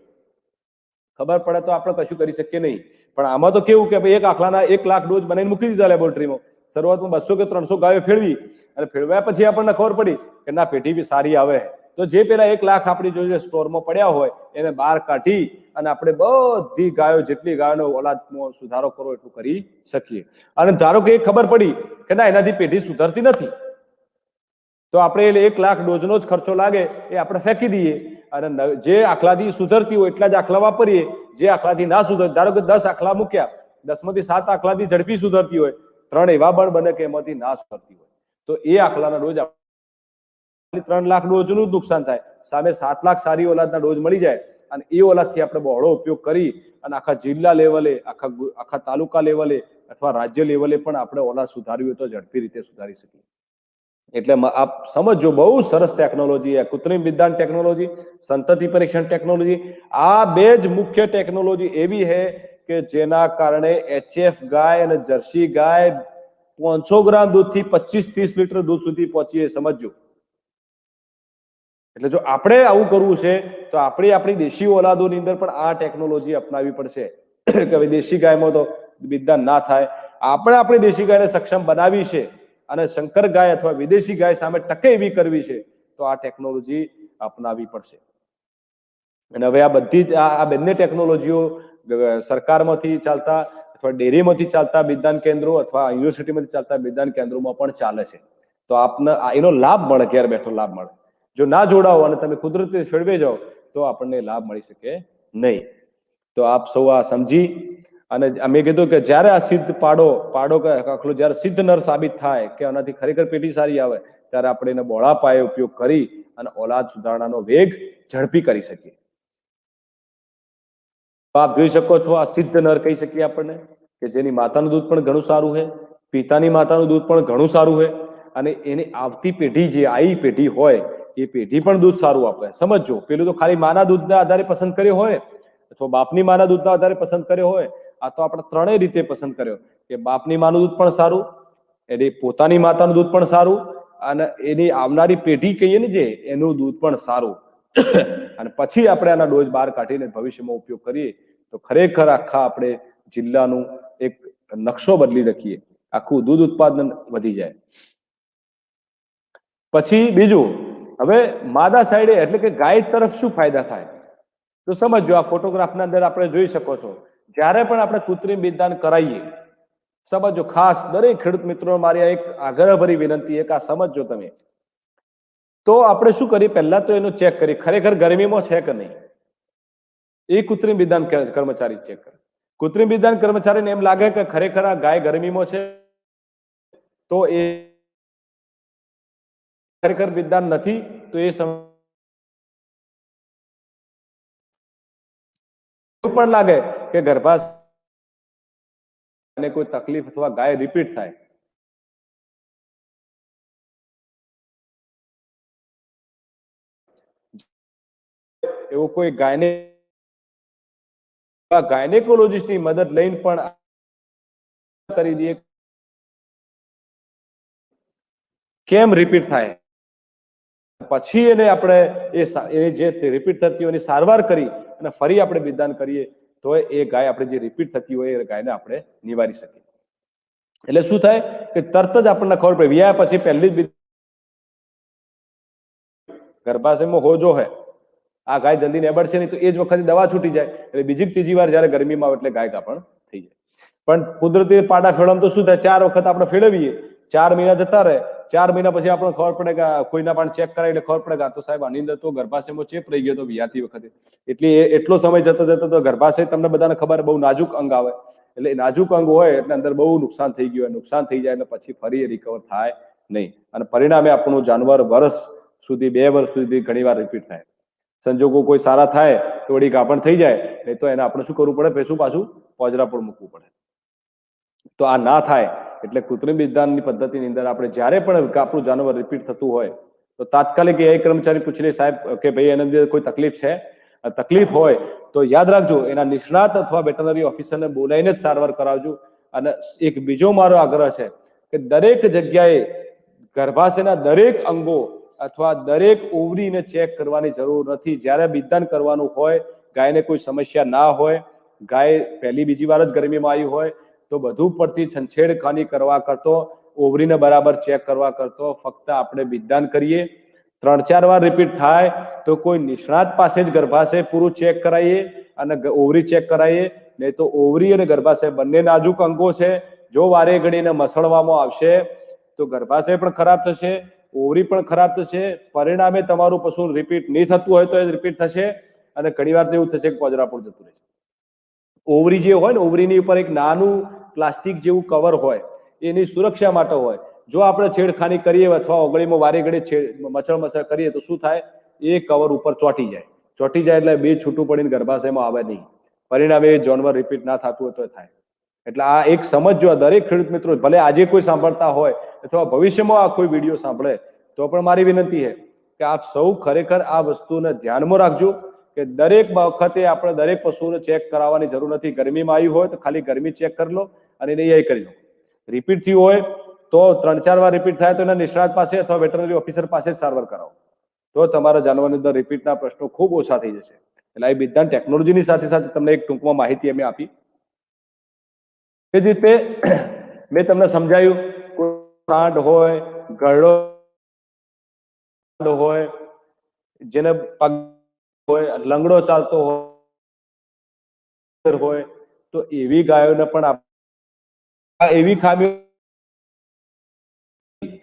ખબર પડે તો આપણે કશું કરી શકીએ નહીં. પણ આમાં તો કેવું કે ભાઈ એક આખલાના 1 લાખ ડોઝ બનાવીને મૂકી દીધા લેબોરેટરીમાં. શરૂઆતમાં 200 કે 300 ગાયો ફેરવી અને ફેરવ્યા પછી આપણને ખબર પડી કે ના પેઢી બી સારી આવે, તો જે પેલા 1 લાખ આપણી જોઈએ સ્ટોરમાં પડ્યા હોય એને બહાર કાઢી અને આપણે બધી ગાયો, જેટલી ગાયોનો ઓલાદમાં સુધારો કરો એટલું કરી શકીએ. અને ધારો કે ખબર પડી કે ના એનાથી પેઢી સુધરતી નથી, તો આપણે 1 લાખ ડોઝનો જ ખર્ચો લાગે એ આપણે ફેંકી દઈએ અને જે આખલાથી સુધરતી હોય એટલા જ આખલા વાપરીએ. જે આખલાથી ના સુધર, ધારો કે 10 આખલા મૂક્યા, 10 માંથી 7 આખલાથી ઝડપી સુધરતી હોય, 3 એવા પણ બને કે એમાંથી ના સુધરતી હોય, તો એ આખલાના ડોઝ 3 લાખ ડોઝનું જ નુકસાન થાય, સામે 7 લાખ સારી ઓલાદના ડોઝ મળી જાય. અને એ ઓલાદથી આપણે બહોળો ઉપયોગ કરી અને આખા જિલ્લા લેવલે, આખા તાલુકા લેવલે અથવા રાજ્ય લેવલે પણ આપણે ઓલાદ સુધારવી હોય તો ઝડપી રીતે સુધારી શકીએ. એટલે આપ સમજો, બહુ સરસ ટેકનોલોજી, કૃત્રિમ વિજ્ઞાન ટેકનોલોજી, સંતતિ પરીક્ષણ ટેકનોલોજી, આ 2 જ મુખ્ય ટેકનોલોજી એવી છે કે જેના કારણે HF ગાય અને જર્સી ગાય 500 ગ્રામ દૂધથી 25-30 લીટર દૂધ સુધી પહોંચીએ. સમજો. એટલે જો આપણે આવું કરવું છે તો આપણે આપણી દેશી ઓલાદોની અંદર પણ આ ટેકનોલોજી અપનાવવી પડશે કે ભાઈ દેશી ગાયમાં તો વિજ્ઞાન ના થાય. આપણે આપણી દેશી ગાયને સક્ષમ બનાવી છે અને શંકર ગાય અથવા વિદેશી ગાય સામે ટકે એવી કરવી છે તો આ ટેકનોલોજી અપનાવવી પડશે. અને હવે આ બધી જ આ બંને ટેકનોલોજીઓ સરકારમાંથી ચાલતા અથવા ડેરીમાંથી ચાલતા બિજદાન કેન્દ્રો અથવા યુનિવર્સિટીમાંથી ચાલતા બિજદાન કેન્દ્રોમાં પણ ચાલે છે. તો આપને એનો લાભ મળે, ઘેર બેઠો લાભ મળે. જો ના જોડાઓ અને તમે કુદરતી ફેરવે જાઓ તો આપણને લાભ મળી શકે નહીં. તો આપ સૌ આ સમજી અને અમે કીધું કે જ્યારે આ સિદ્ધ પાડો કાખલો જ્યારે સિદ્ધ નર સાબિત થાય કે આનાથી ખરેખર પેઢી સારી આવે ત્યારે આપણે એને બહોળા પાયે ઉપયોગ કરી અને ઓલાદ સુધારણાનો વેગ ઝડપી કરી શકીએ. આપ જોઈ શકો છો આ સિદ્ધ નર કહી શકીએ આપણને કે જેની માતાનું દૂધ પણ ઘણું સારું છે, પિતાની માતાનું દૂધ પણ ઘણું સારું છે અને એની આવતી પેઢી જે આવી પેઢી હોય એ પેઢી પણ દૂધ સારું આપે. સમજો, પેલું તો ખાલી માના દૂધના આધારે પસંદ કર્યો હોય અથવા બાપની માના દૂધના આધારે પસંદ કર્યો હોય. આ તો આપણે ત્રણેય રીતે પસંદ કર્યો કે બાપની માનું દૂધ પણ સારું, એની પોતાની માતાનું દૂધ પણ સારું અને એની આવનારી પેઢી કહીએ ને જે એનું દૂધ પણ સારું. અને પછી આપણે આના ડોઝ બહાર કાઢીને ભવિષ્યમાં ઉપયોગ કરીએ તો ખરેખર આખા આપણે જિલ્લાનું એક નકશો બદલી શકીએ, આખું દૂધ ઉત્પાદન વધી જાય. પછી બીજું, હવે માદા સાઈડે એટલે કે ગાય તરફ શું ફાયદા થાય તો સમજો. આ ફોટોગ્રાફના અંદર આપણે જોઈ શકો છો જ્યારે પણ આપણે કૃત્રિમ બીજદાન કરાવીએ, સમજો ખાસ દરેક ખેડૂત મિત્રો મારી એક આગ્રહભરી વિનંતી, એક આ સમજો તમે. તો આપણે શું કરીએ, પહેલા તો એનું ચેક કરીએ ખરેખર ગરમીમાં છે કે નહીં. એ કૃત્રિમ બીજદાન કર્મચારી ચેક કરે. કૃત્રિમ બીજદાન કર્મચારીને એમ લાગે કે ખરેખર આ ગાય ગરમીમાં છે તો એ ખરેખર બીજદાન નથી, તો એ પણ લાગે કે ગર્ભાશયને કોઈ તકલીફ અથવા ગાય રિપીટ થાય, એવો કોઈ ગાયનેકોલોજીસ્ટની મદદ લઈને પણ કરી દઈએ કેમ રિપીટ થાય, પછી એને આપણે એ જે રિપીટ થતી હોય એની સારવાર કરી અને ફરી આપણે બીજદાન કરીએ તો એ ગાય આપણે જે રિપીટ થતી હોય એ ગાયને આપણે નિવારી શકીએ. એટલે શું થાય કે તરત જ આપણને ખબર પડે વ્યાયા પછી પહેલી જ ગર્ભાશયમાં હોજો હે, આ ગાય જલ્દી નેબડશે નહીં તો એ જ વખતે દવા છૂટી જાય એટલે બીજી ત્રીજી વાર જયારે ગરમીમાં આવે એટલે ગાય કાપણ થઈ જાય. પણ કુદરતી પાડા ફેરવવામાં તો શું થાય, 4 વખત આપણે ફેરવીએ, 4 મહિના જતા રહે, 4 મહિના પછી આપણને ખબર પડે કે કોઈના પણ ચેક કરાય એટલે ખબર પડે કે આ તો સાહેબ આની અંદર તો ગર્ભાશયમાં ચેપ રહી ગયો તો વિયાતી વખતે. એટલે એટલો સમય જતો તો ગર્ભાશય તમને બધાને ખબર બહુ નાજુક અંગ આવે, એટલે નાજુક અંગ હોય એટલે અંદર બહુ નુકસાન થઈ ગયું, નુકસાન થઈ જાય એટલે પછી ફરી રિકવર થાય નહીં અને પરિણામે આપણું જાનવર વર્ષ સુધી 2 વર્ષ સુધી ઘણી વાર રિપીટ થાય. સંજોગો કોઈ સારા થાય તો વળી ગાભણ થઈ જાય, નહીં તો એને આપણે શું કરવું પડે, પાછું પોજરા પર મૂકવું પડે. તો આ ના થાય એટલે કૃત્રિમ બીજદાનની પદ્ધતિની અંદર આપણે જ્યારે પણ આપણું જાનવર રિપીટ થતું હોય તો તાત્કાલિક એ કર્મચારી પૂછી લે, સાહેબ કે ભાઈ એના અંદર કોઈ તકલીફ છે, તકલીફ હોય તો યાદ રાખજો એના નિષ્ણાત અથવા વેટરનરી ઓફિસરને બોલાવીને જ સારવાર કરાવજો. અને એક બીજો મારો આગ્રહ છે કે દરેક જગ્યાએ ગર્ભાશયના દરેક અંગો અથવા દરેક ઓવરીને ચેક કરવાની જરૂર નથી. જ્યારે બીજદાન કરવાનું હોય, ગાયને કોઈ સમસ્યા ના હોય, ગાય પહેલી બીજી વાર જ ગરમીમાં આવી હોય તો બધું પરથી છંછેડખાની કરવા કરતો, ઓવરીને બરાબર ચેક કરવા કરતો ફક્ત આપણે બીજદાન કરીએ. 3-4 વાર રિપીટ થાય તો કોઈ નિષ્ણાત પાસે જ ગર્ભાશય પૂરું ચેક કરાવીએ અને ઓવરી ચેક કરાવીએ, નહીં તો ઓવરી અને ગર્ભાશય બંને નાજુક અંગો છે. જો વારે ઘડીને મસળવામાં આવશે તો ગર્ભાશય પણ ખરાબ થશે, ઓવરી પણ ખરાબ થશે, પરિણામે તમારું પશુ રિપીટ નહીં થતું હોય તો એ રિપીટ થશે અને ઘણી વાર તો એવું થશે કે પોજરાપોર જતું રહેશે. ઓવરી જે હોય ને, ઓવરીની ઉપર એક નાનું પ્લાસ્ટિક જેવું કવર હોય, એની સુરક્ષા માટે હોય. જો આપણે છેડખાની કરીએ અથવા ઓગળીમાં વારે ઘડી મચળ કરીએ તો શું થાય, એ કવર ઉપર ચોંટી જાય એટલે બે છૂટું પડીને ગર્ભાશયમાં આવે નહીં, પરિણામે એ જાનવર રિપીટ ના થતું હોય તો થાય. એટલે આ એક સમજો, દરેક ખેડૂત મિત્રો ભલે આજે કોઈ સાંભળતા હોય અથવા ભવિષ્યમાં આ કોઈ વિડીયો સાંભળે તો પણ મારી વિનંતી છે કે આપ સૌ ખરેખર આ વસ્તુને ધ્યાનમાં રાખજો કે દરેક વખતે આપણે દરેક પશુને ચેક કરાવવાની જરૂર નથી. ગરમીમાં આવી હોય તો ખાલી ગરમી ચેક કરી લો અને એને એ કરી લો. રિપીટ થયું હોય તો 3-4 વાર રિપીટ થાય તો એના નિષ્ણાત પાસે અથવા વેટરનરી ઓફિસર પાસે જ સારવાર કરાવો, તો તમારા જાનવરની અંદર રિપીટના પ્રશ્નો ખૂબ ઓછા થઈ જશે. એટલે આ બીજદાન ટેકનોલોજીની સાથે સાથે તમને એક ટૂંકમાં માહિતી અમે આપી. એ જ રીતે મેં તમને સમજાયું, કોઈ પ્લાન્ટ હોય, ગરડો હોય, જેને પગ હોય, લંગડો ચાલતો હોય તો એવી ગાયોને પણ આ એવી ખામીઓ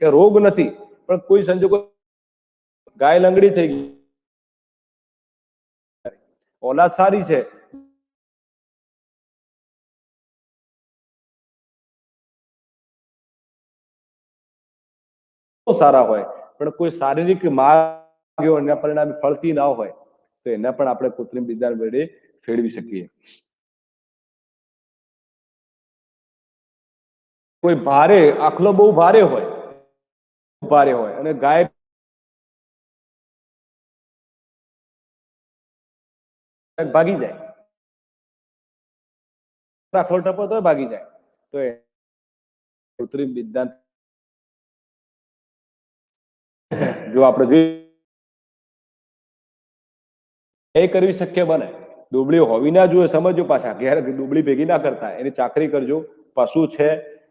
કે રોગ નથી, પણ કોઈ સંજોગો ગાય લંગડી થઈ ગઈ, ઓલાદ સારી છે, સારા હોય, પણ કોઈ શારીરિક માર્ગ એના પરિણામે ફળતી ના હોય, તો એને પણ આપણે કૃત્રિમ બીજદાન વડે ફેરવી શકીએ. કોઈ ભારે આખલો બહુ ભારે હોય અને ગાય ભાગી જાય, આખલો ટપો તો ભાગી જાય, તો કૃત્રિમ બીજદાન જો આપણે જોઈએ એ કરવી શક્ય બને. દુબળી હોવી ના જોઈએ, સમજો પાછા ઘેર દુબળી ભેગી ના કરતા, એની ચાકરી કરજો. પશુ છે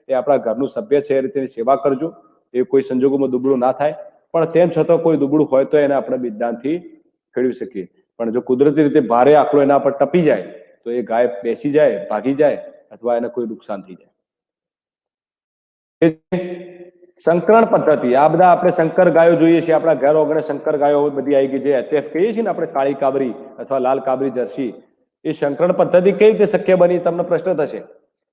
એ આપણા ઘરનું સભ્ય છે, એ રીતે સેવા કરજો, એ કોઈ સંજોગોમાં દુબળું ના થાય. પણ તેમ છતાં કોઈ દુબળું હોય તો એને આપણે બીજદાનથી ખેડવી શકીએ. પણ જો કુદરતી રીતે ભારે આખલો એના પર ટપી જાય તો એ ગાય બેસી જાય, ભાગી જાય, અથવા એને કોઈ નુકસાન થઈ જાય. સંકરણ પદ્ધતિ, આ બધા આપણે શંકર ગાયો જોઈએ છીએ, આપણા ઘર ઓગણે શંકર ગાયો બધી આવી ગઈ છે, એચએફ કહીએ છીએ ને આપણે, કાળી કાબરી અથવા લાલ કાબરી જર્સી. એ સંકરણ પદ્ધતિ કઈ રીતે શક્ય બની? તમને પ્રશ્ન થશે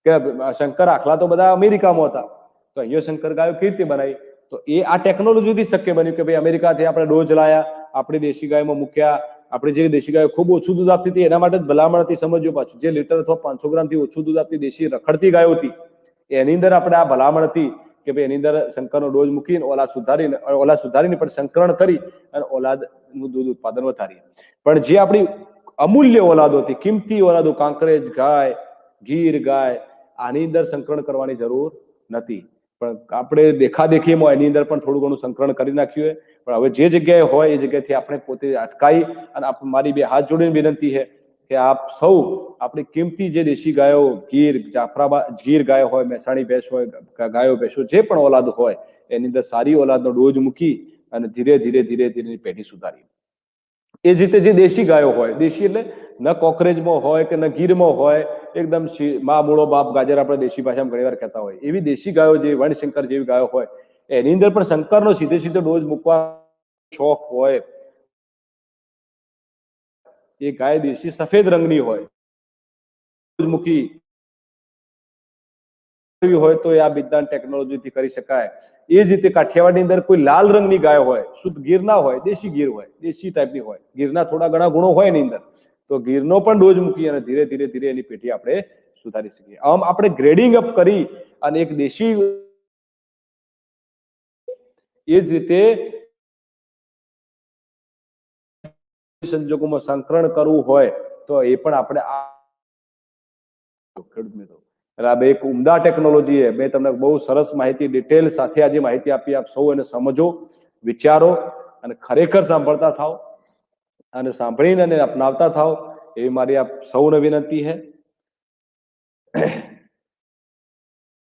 કે શંકર આખલા તો બધા અમેરિકામાં હતા, તો અહીંયા શંકર ગાયો કેવી રીતે બનાવી? તો એ આ ટેકનોલોજીથી શક્ય બન્યું કે ભાઈ અમેરિકાથી આપણે ડોઝ લાયા, આપણી દેશી ગાયમાં મૂક્યા. આપણે જે દેશી ગાયો ખૂબ ઓછું દૂધ આપતી હતી એના માટે જ ભલામણ હતી. સમજો પાછું, જે લીટર અથવા 500 ગ્રામથી ઓછું દૂધ આપતી દેશી રખડતી ગાયો હતી, એની અંદર આપણે આ ભલામણ હતી કે ભાઈ એની અંદર શંકરનો ડોઝ મૂકીને ઓલાદ સુધારીને પણ સંકરણ કરી અને ઓલાદનું દૂધ ઉત્પાદન વધારીએ. પણ જે આપણી અમૂલ્ય ઓલાદો હતી, કિંમતી ઓલાદો, કાંકરેજ ગાય, ગીર ગાય, આની અંદર સંકરણ કરવાની જરૂર નથી. પણ આપણે દેખાદેખીમાં એની અંદર પણ થોડું ઘણું સંકરણ કરી નાખ્યું. પણ હવે જે જગ્યાએ હોય એ જગ્યાએથી આપણે પોતે અટકાઈ અને મારી બે હાથ જોડીને વિનંતી છે કે આપ સૌ આપણી કિંમતી જે દેશી ગાયો, ગીર, જાફરાબાદ ગીર ગાયો હોય, મહેસાણી ભેંસ હોય, ગાયો ભેંસો જે પણ ઓલાદ હોય એની અંદર સારી ઓલાદનો ડોઝ મૂકી અને ધીરે ધીરે પેઢી સુધારી. એ જ રીતે જે દેશી ગાયો હોય, દેશી એટલે ન કોકરેજમાં હોય કે ન ગીરમાં હોય, એકદમ મા મૂળો બાપ ગાજર આપણે દેશી ભાષામાં ઘણી વાર કહેતા હોય, એવી દેશી ગાયો જે વણશંકર જેવી ગાયો હોય એની અંદર પણ શંકરનો સીધો ડોઝ મૂકવા શોખ હોય. એ ગાય દેશી સફેદ રંગની હોય, મૂકી હોય તો આ બીજદાન ટેકનોલોજીથી કરી શકાય. એ જ રીતે કાઠિયાવાડની અંદર કોઈ લાલ રંગની ગાય હોય, શુદ્ધ ગીર ના હોય, દેશી ગીર હોય, દેશી ટાઈપની હોય, ગીરના થોડા ઘણા ગુણો હોય એની અંદર, તો ગીરનો પણ ડોઝ મૂકી અને ધીરે ધીરે એની પેઢી આપણે સુધારી શકીએ. આમ આપણે ગ્રેડિંગ અપ કરી અને એક દેશી, એ જ રીતે સંજોગોમાં સંકરણ કરવું હોય તો એ પણ આપણે ખેડૂત મિત્રો એક ઉમદા ટેકનોલોજી છે. મેં તમને બહુ સરસ માહિતી ડિટેલ સાથે આજે માહિતી આપી. આપ સૌ એને સમજો, વિચારો અને ખરેખર સાંભળતા થાવ અને સાંભળીને અને અપનાવતા થાવ એવી મારી આપ સૌને વિનંતી છે.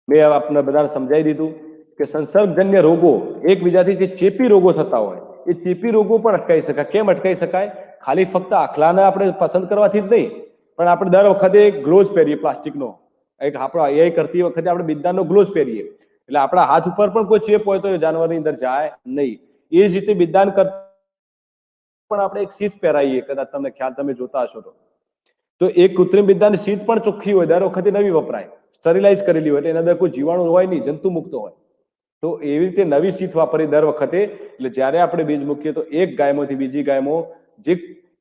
મેં આપને બધાને સમજાવી દીધું કે સંસર્ગજન્ય રોગો, એકબીજાથી જે ચેપી રોગો થતા હોય એ ચેપી રોગો પણ અટકાવી શકાય. કેમ અટકાવી શકાય? ખાલી ફક્ત આખલાને આપણે પસંદ કરવાથી જ નહીં, પણ આપણે દર વખતે ગ્લોવ્સ પહેરીએ પ્લાસ્ટિકનો. એક આપણે એ કરતી વખતે આપણે બીજદાનનો ગ્લોવ્સ પહેરીએ એટલે આપણા હાથ ઉપર પણ કોઈ ચેપ હોય તો એ જાનવરની અંદર જાય નહીં. એ જ રીતે બીજદાન કરતા પણ આપણે એક સીટ પહેરાવીએ, કદાચ તમને ખ્યાલ, તમે જોતા હશો તો એક કૃત્રિમ બીજદાનની સીટ પણ ચોખ્ખી હોય, દર વખતે નવી વપરાય, સ્ટરીલાઇઝ કરેલી હોય, એટલે એના અંદર કોઈ જીવાણુ હોય નહીં, જંતુ મુક્ત હોય. તો એવી રીતે નવી સીટ વાપરી દર વખતે. એટલે જ્યારે આપણે બીજ મૂકીએ તો એક ગાયમાંથી બીજી ગાયમાં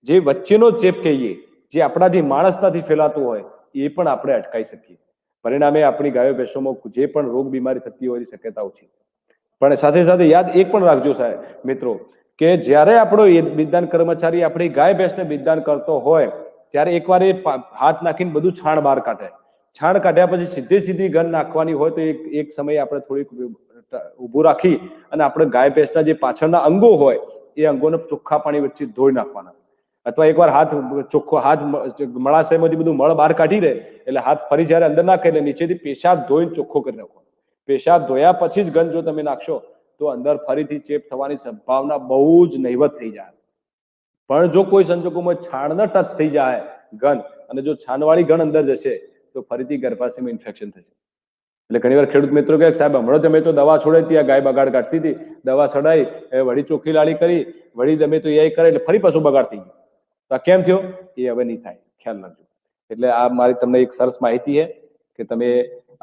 જે વચ્ચેનો ચેપ કહીએ, જે આપણાથી માણસનાથી ફેલાતું હોય, એ પણ આપણે અટકાવી શકીએ. પરિણામે આપણી ગાયો ભેંસોમાં જે પણ રોગ બીમારી થતી હોય એની શક્યતા ઓછી. પણ સાથે સાથે યાદ એક પણ રાખજો સાહેબ મિત્રો, કે જ્યારે આપણો બીજદાન કર્મચારી આપણી ગાય ભેંસને બીજદાન કરતો હોય ત્યારે એકવાર એ હાથ નાખીને બધું છાણ બહાર કાઢે. છાણ કાઢ્યા પછી સીધી ગન નાખવાની હોય તો એક સમયે આપણે થોડીક ઊભું રાખી અને આપણે ગાય ભેંસના જે પાછળના અંગો હોય એ અંગોને ચોખ્ખા પાણી વચ્ચે ધોઈ નાખવાના. અથવા એકવાર હાથ મળાશયમાંથી બધું મળ બહાર કાઢી દે એટલે હાથ ફરી જયારે અંદર નાખે એટલે નીચેથી પેશાબ ધોઈને ચોખ્ખો કરી નાખો. પેશાબ ધોયા પછી જ ગન જો તમે નાખશો તો અંદર ફરીથી ચેપ થવાની સંભાવના બહુ જ નહીવત થઈ જાય. પણ જો કોઈ સંજોગોમાં છાણના ટચ થઈ જાય ગન, અને જો છાણવાળી ગન અંદર જશે તો ફરીથી ગર્ભાશયમાં ઇન્ફેક્શન થશે. એટલે ઘણીવાર ખેડૂત મિત્રો કહે સાહેબ હમણાં તમે તો દવા છોડાઈ હતી, આ ગાય બગાડ કાઢતી હતી, દવા છોડાઈ, વળી ચોખ્ખી લાળી કરી, વળી તમે તો એ કરે એટલે ફરી પાછું બગાડ થઈ ગયું. તો આ કેમ થયો એ હવે નહીં થાય, ખ્યાલ રાખજો. એટલે આ મારી તમને એક સરસ માહિતી છે કે તમે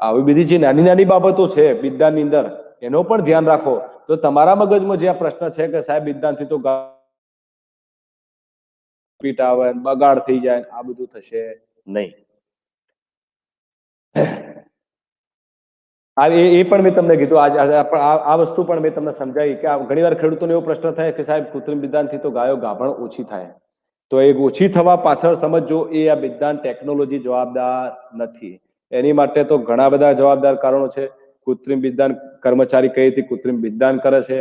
આવી બધી જે નાની નાની બાબતો છે બિદદાનની અંદર એનો પણ ધ્યાન રાખો તો તમારા મગજમાં જે આ પ્રશ્ન છે કે સાહેબ બિદદાનથી તો પીટ આવે, બગાડ થઈ જાય, આ બધું થશે નહીં. એ પણ મેં તમને કીધું, આ વસ્તુ પણ મેં તમને સમજાવી કે ઘણીવાર ખેડૂતોને એવો પ્રશ્ન થાય કે સાહેબ કૃત્રિમ બિદદાનથી તો ગાયો ગાભણ ઓછી થાય. તો એ ઓછી થવા પાછળ સમજો એ આ બિદદાન ટેકનોલોજી જવાબદાર નથી. એની માટે તો ઘણા બધા જવાબદાર કારણો છે. કૃત્રિમ બિદદાન કર્મચારી કઈ રીતે કૃત્રિમ બિદદાન કરે છે,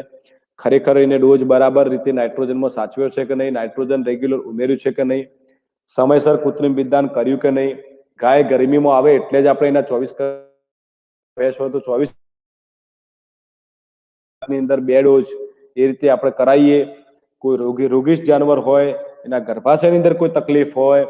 ખરેખર એને ડોઝ બરાબર રીતે નાઇટ્રોજનમાં સાચવ્યો છે કે નહીં, નાઇટ્રોજન રેગ્યુલર ઉમેર્યું છે કે નહીં, સમયસર કૃત્રિમ બિદદાન કર્યું કે નહીં, ગાય ગરમીમાં આવે એટલે જ આપણે એના 24 ભેંસ હોય તો 24 ની અંદર 2 ડોઝ એ રીતે આપણે કરાવીએ. કોઈ રોગીશ જાનવર હોય, એના ગર્ભાશયની અંદર કોઈ તકલીફ હોય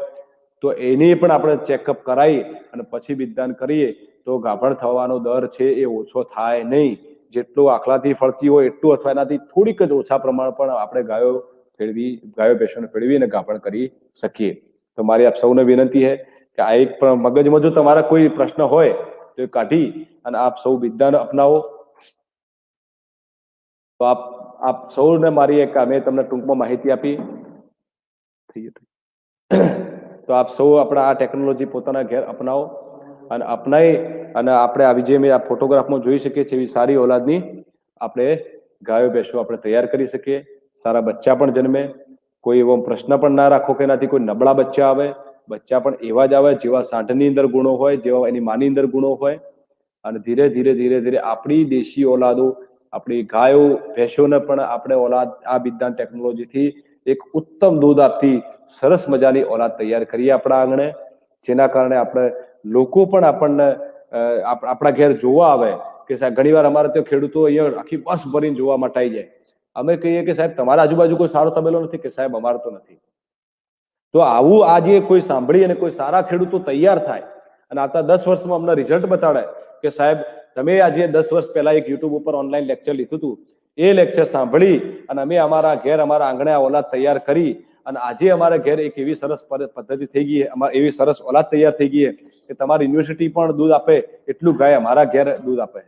તો એની પણ આપણે ચેકઅપ કરાવી અને પછી બિદદાન કરીએ તો ગાભણ થવાનો દર છે એ ઓછો થાય નહીં. જેટલું આખલાથી ફળતી હોય એટલું અથવા એનાથી થોડીક જ ઓછા પ્રમાણ પણ આપણે ગાયો ભેંસોને ફેરવી અને ગાભણ કરી શકીએ. તો મારી આપ સૌને વિનંતી છે કે આ એક મગજમાં જો તમારા કોઈ પ્રશ્ન હોય તો એ કાઢી અને આપ સૌ બિદદાન અપનાવો. તો આપ સૌને મારી એક મેં તમને ટૂંકમાં માહિતી આપી. તો આપ સૌ આપણા આ ટેકનોલોજી પોતાના ઘેર અપનાવો અને અપનાવી અને આપણે આવી જે મેં આ ફોટોગ્રાફમાં જોઈ શકીએ છીએ એવી સારી ઓલાદની આપણે ગાયો ભેંસો આપણે તૈયાર કરી શકીએ. સારા બચ્ચા પણ જન્મે, કોઈ એવો પ્રશ્ન પણ ના રાખો કે એનાથી કોઈ નબળા બચ્ચા આવે. બચ્ચા પણ એવા જ આવે જેવા સાંઢની અંદર ગુણો હોય, જેવા એની માની અંદર ગુણો હોય. અને ધીરે ધીરે ધીરે ધીરે આપણી દેશી ઓલાદો, આપણી ગાયો ભેંસોને પણ આપણે ઓલાદ આ બિદદાન ટેકનોલોજીથી એક ઉત્તમ દૂધ આપતી સરસ મજાની ઓલાદ તૈયાર કરીએ આપણા આંગણે. જેના કારણે આપણે લોકો પણ આપણને આપણા ઘેર જોવા આવે કે સાહેબ ઘણીવાર અમારે ત્યાં ખેડૂતો અહીંયા આખી બસ ભરીને જોવા માટે આવી જાય. અમે કહીએ કે સાહેબ તમારા આજુબાજુ કોઈ સારો તબેલો નથી? કે સાહેબ અમારે તો નથી. તો આવું આજે કોઈ સાંભળી અને કોઈ સારા ખેડૂતો તૈયાર થાય અને આવતા 10 વર્ષમાં અમને રિઝલ્ટ બતાડે કે સાહેબ તમે આજે 10 વર્ષ પહેલા એક યુટ્યુબ ઉપર ઓનલાઈન લેક્ચર લીધું હતું, એ લેક્ચર સાંભળી અને અમે અમારા ઘેર અમારા આંગણે આ ઓલાદ તૈયાર કરી અને આજે અમારા ઘેર એક એવી સરસ પદ્ધતિ થઈ ગઈ, એવી સરસ ઓલાદ તૈયાર થઈ ગઈ કે તમારી યુનિવર્સિટી પણ દૂધ આપે એટલું ગાય અમારા ઘેર દૂધ આપે,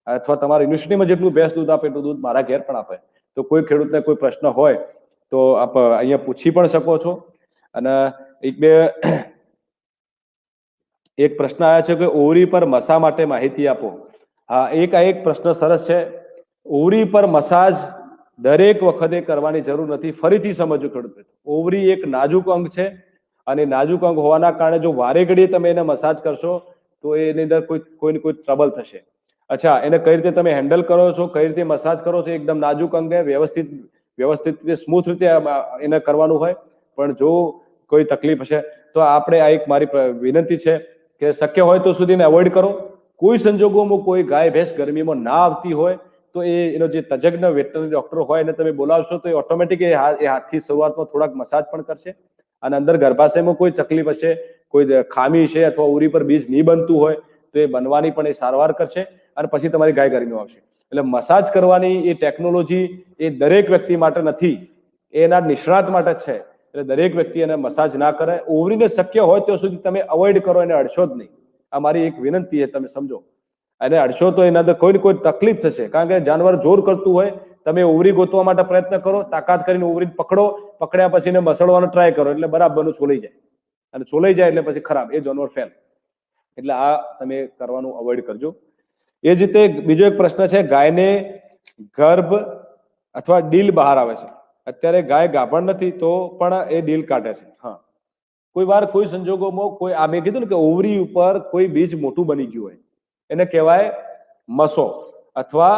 અથવા તમારી યુનિવર્સિટીમાં જેટલું ભેંસ દૂધ આપે એટલું દૂધ મારા ઘેર પણ આપે. તો કોઈ ખેડૂતને કોઈ પ્રશ્ન હોય તો આપ અહીંયા પૂછી પણ શકો છો. અને એક પ્રશ્ન આવ્યા છે કે ઓવરી પર મસા માટે માહિતી આપો. હા, એક પ્રશ્ન સરસ છે. ઓવરી પર મસાજ દરેક વખતે કરવાની જરૂર નથી. ફરીથી સમજો ખેડૂત, ઓવરી એક નાજુક અંગ છે અને નાજુક અંગ હોવાના કારણે જો વારે ઘડીએ તમે એને મસાજ કરશો તો એની અંદર કોઈ ટ્રબલ થશે. અચ્છા, એને કઈ રીતે તમે હેન્ડલ કરો છો, કઈ રીતે મસાજ કરો છો? એકદમ નાજુક અંગ વ્યવસ્થિત રીતે સ્મૂથ રીતે એને કરવાનું હોય. પણ જો કોઈ તકલીફ હશે તો આપણે આ એક મારી વિનંતી છે કે શક્ય હોય તો સુધી એને અવોઇડ કરો. કોઈ સંજોગોમાં કોઈ ગાય ભેંસ ગરમીમાં ના આવતી હોય તો એનો જે તજજ્ઞ વેટરનરી ડોક્ટર હોય એને તમે બોલાવશો તો એ ઓટોમેટિક એ હાથથી શરૂઆતમાં થોડાક મસાજ પણ કરશે. અને અંદર ગર્ભાશયમાં કોઈ તકલીફ હશે, કોઈ ખામી છે અથવા ઉરી પર બીજ નહીં બનતું હોય તો એ બનવાની પણ એ સારવાર કરશે અને પછી તમારી ગાય ગરમીમાં આવશે. એટલે મસાજ કરવાની એ ટેકનોલોજી એ દરેક વ્યક્તિ માટે નથી, એના નિષ્ણાત માટે જ છે. એટલે દરેક વ્યક્તિ એને મસાજ ના કરે. ઓવરીને શક્ય હોય ત્યાં સુધી તમે અવોઇડ કરો, એને અડશો જ નહીં. આ મારી એક વિનંતી છે, તમે સમજો. અને અડશો તો એના અંદર કોઈ તકલીફ થશે, કારણ કે જાનવર જોર કરતું હોય. તમે ઓવરી ગોતવા માટે પ્રયત્ન કરો, તાકાત કરીને ઓવરીને પકડો, પકડ્યા પછી એને મસળવાનો ટ્રાય કરો એટલે બરાબરનું છોલાઈ જાય. અને છોલાઈ જાય એટલે પછી ખરાબ, એ જાનવર ફેલ. એટલે આ તમે કરવાનું અવોઇડ કરજો. એ જ રીતે બીજો એક પ્રશ્ન છે, ગાયને ગર્ભ અથવા ડીલ બહાર આવે છે. અત્યારે ગાય ગાભણ નથી તો પણ એ ડીલ કાઢે છે. હા, કોઈ વાર કોઈ સંજોગોમાં કોઈ આ મેં કીધું ને કે ઓવરી ઉપર કોઈ બીજ મોટું બની ગયું હોય, એને કહેવાય મસો અથવા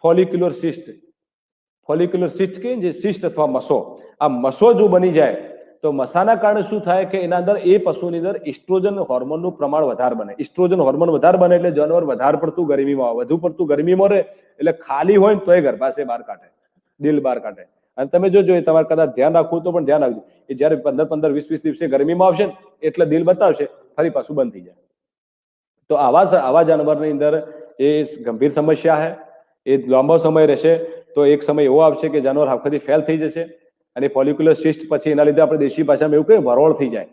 ફોલિક્યુલર સિસ્ટ. ફોલિક્યુલર સિસ્ટ કે જે સિસ્ટ અથવા મસો, આ મસો જો બની જાય તો મસાના કારણે શું થાય કે એના અંદર એ પશુની અંદર ઇસ્ટ્રોજન હોર્મોનનું પ્રમાણ વધારે બને. ઇસ્ટ્રોજન હોર્મોન વધારે બને એટલે જાનવર વધારે પડતું ગરમીમાં આવે. વધુ પડતું ગરમીમાં રહે એટલે ખાલી હોય તો એ ગર્ભાશય બહાર કાઢે, દિલ બહાર કાઢે. અને તમે જોજો, તમારે કદાચ ધ્યાન રાખવું તો પણ ધ્યાન રાખજો, એ જયારે 15-15, 20-20 દિવસે ગરમીમાં આવશે ને એટલે દિલ બતાવશે, ફરી પાછું બંધ થઈ જાય. તો આવા જાનવરની અંદર એ ગંભીર સમસ્યા છે, એ લાંબો સમય રહેશે. તો એક સમય એવો આવશે કે જાનવર આખથી ફેલ થઈ જશે અને પોલિક્યુલર સિસ્ટ પછી એના લીધે આપણે દેશી ભાષામાં એવું કહીએ વરોળ થઈ જાય.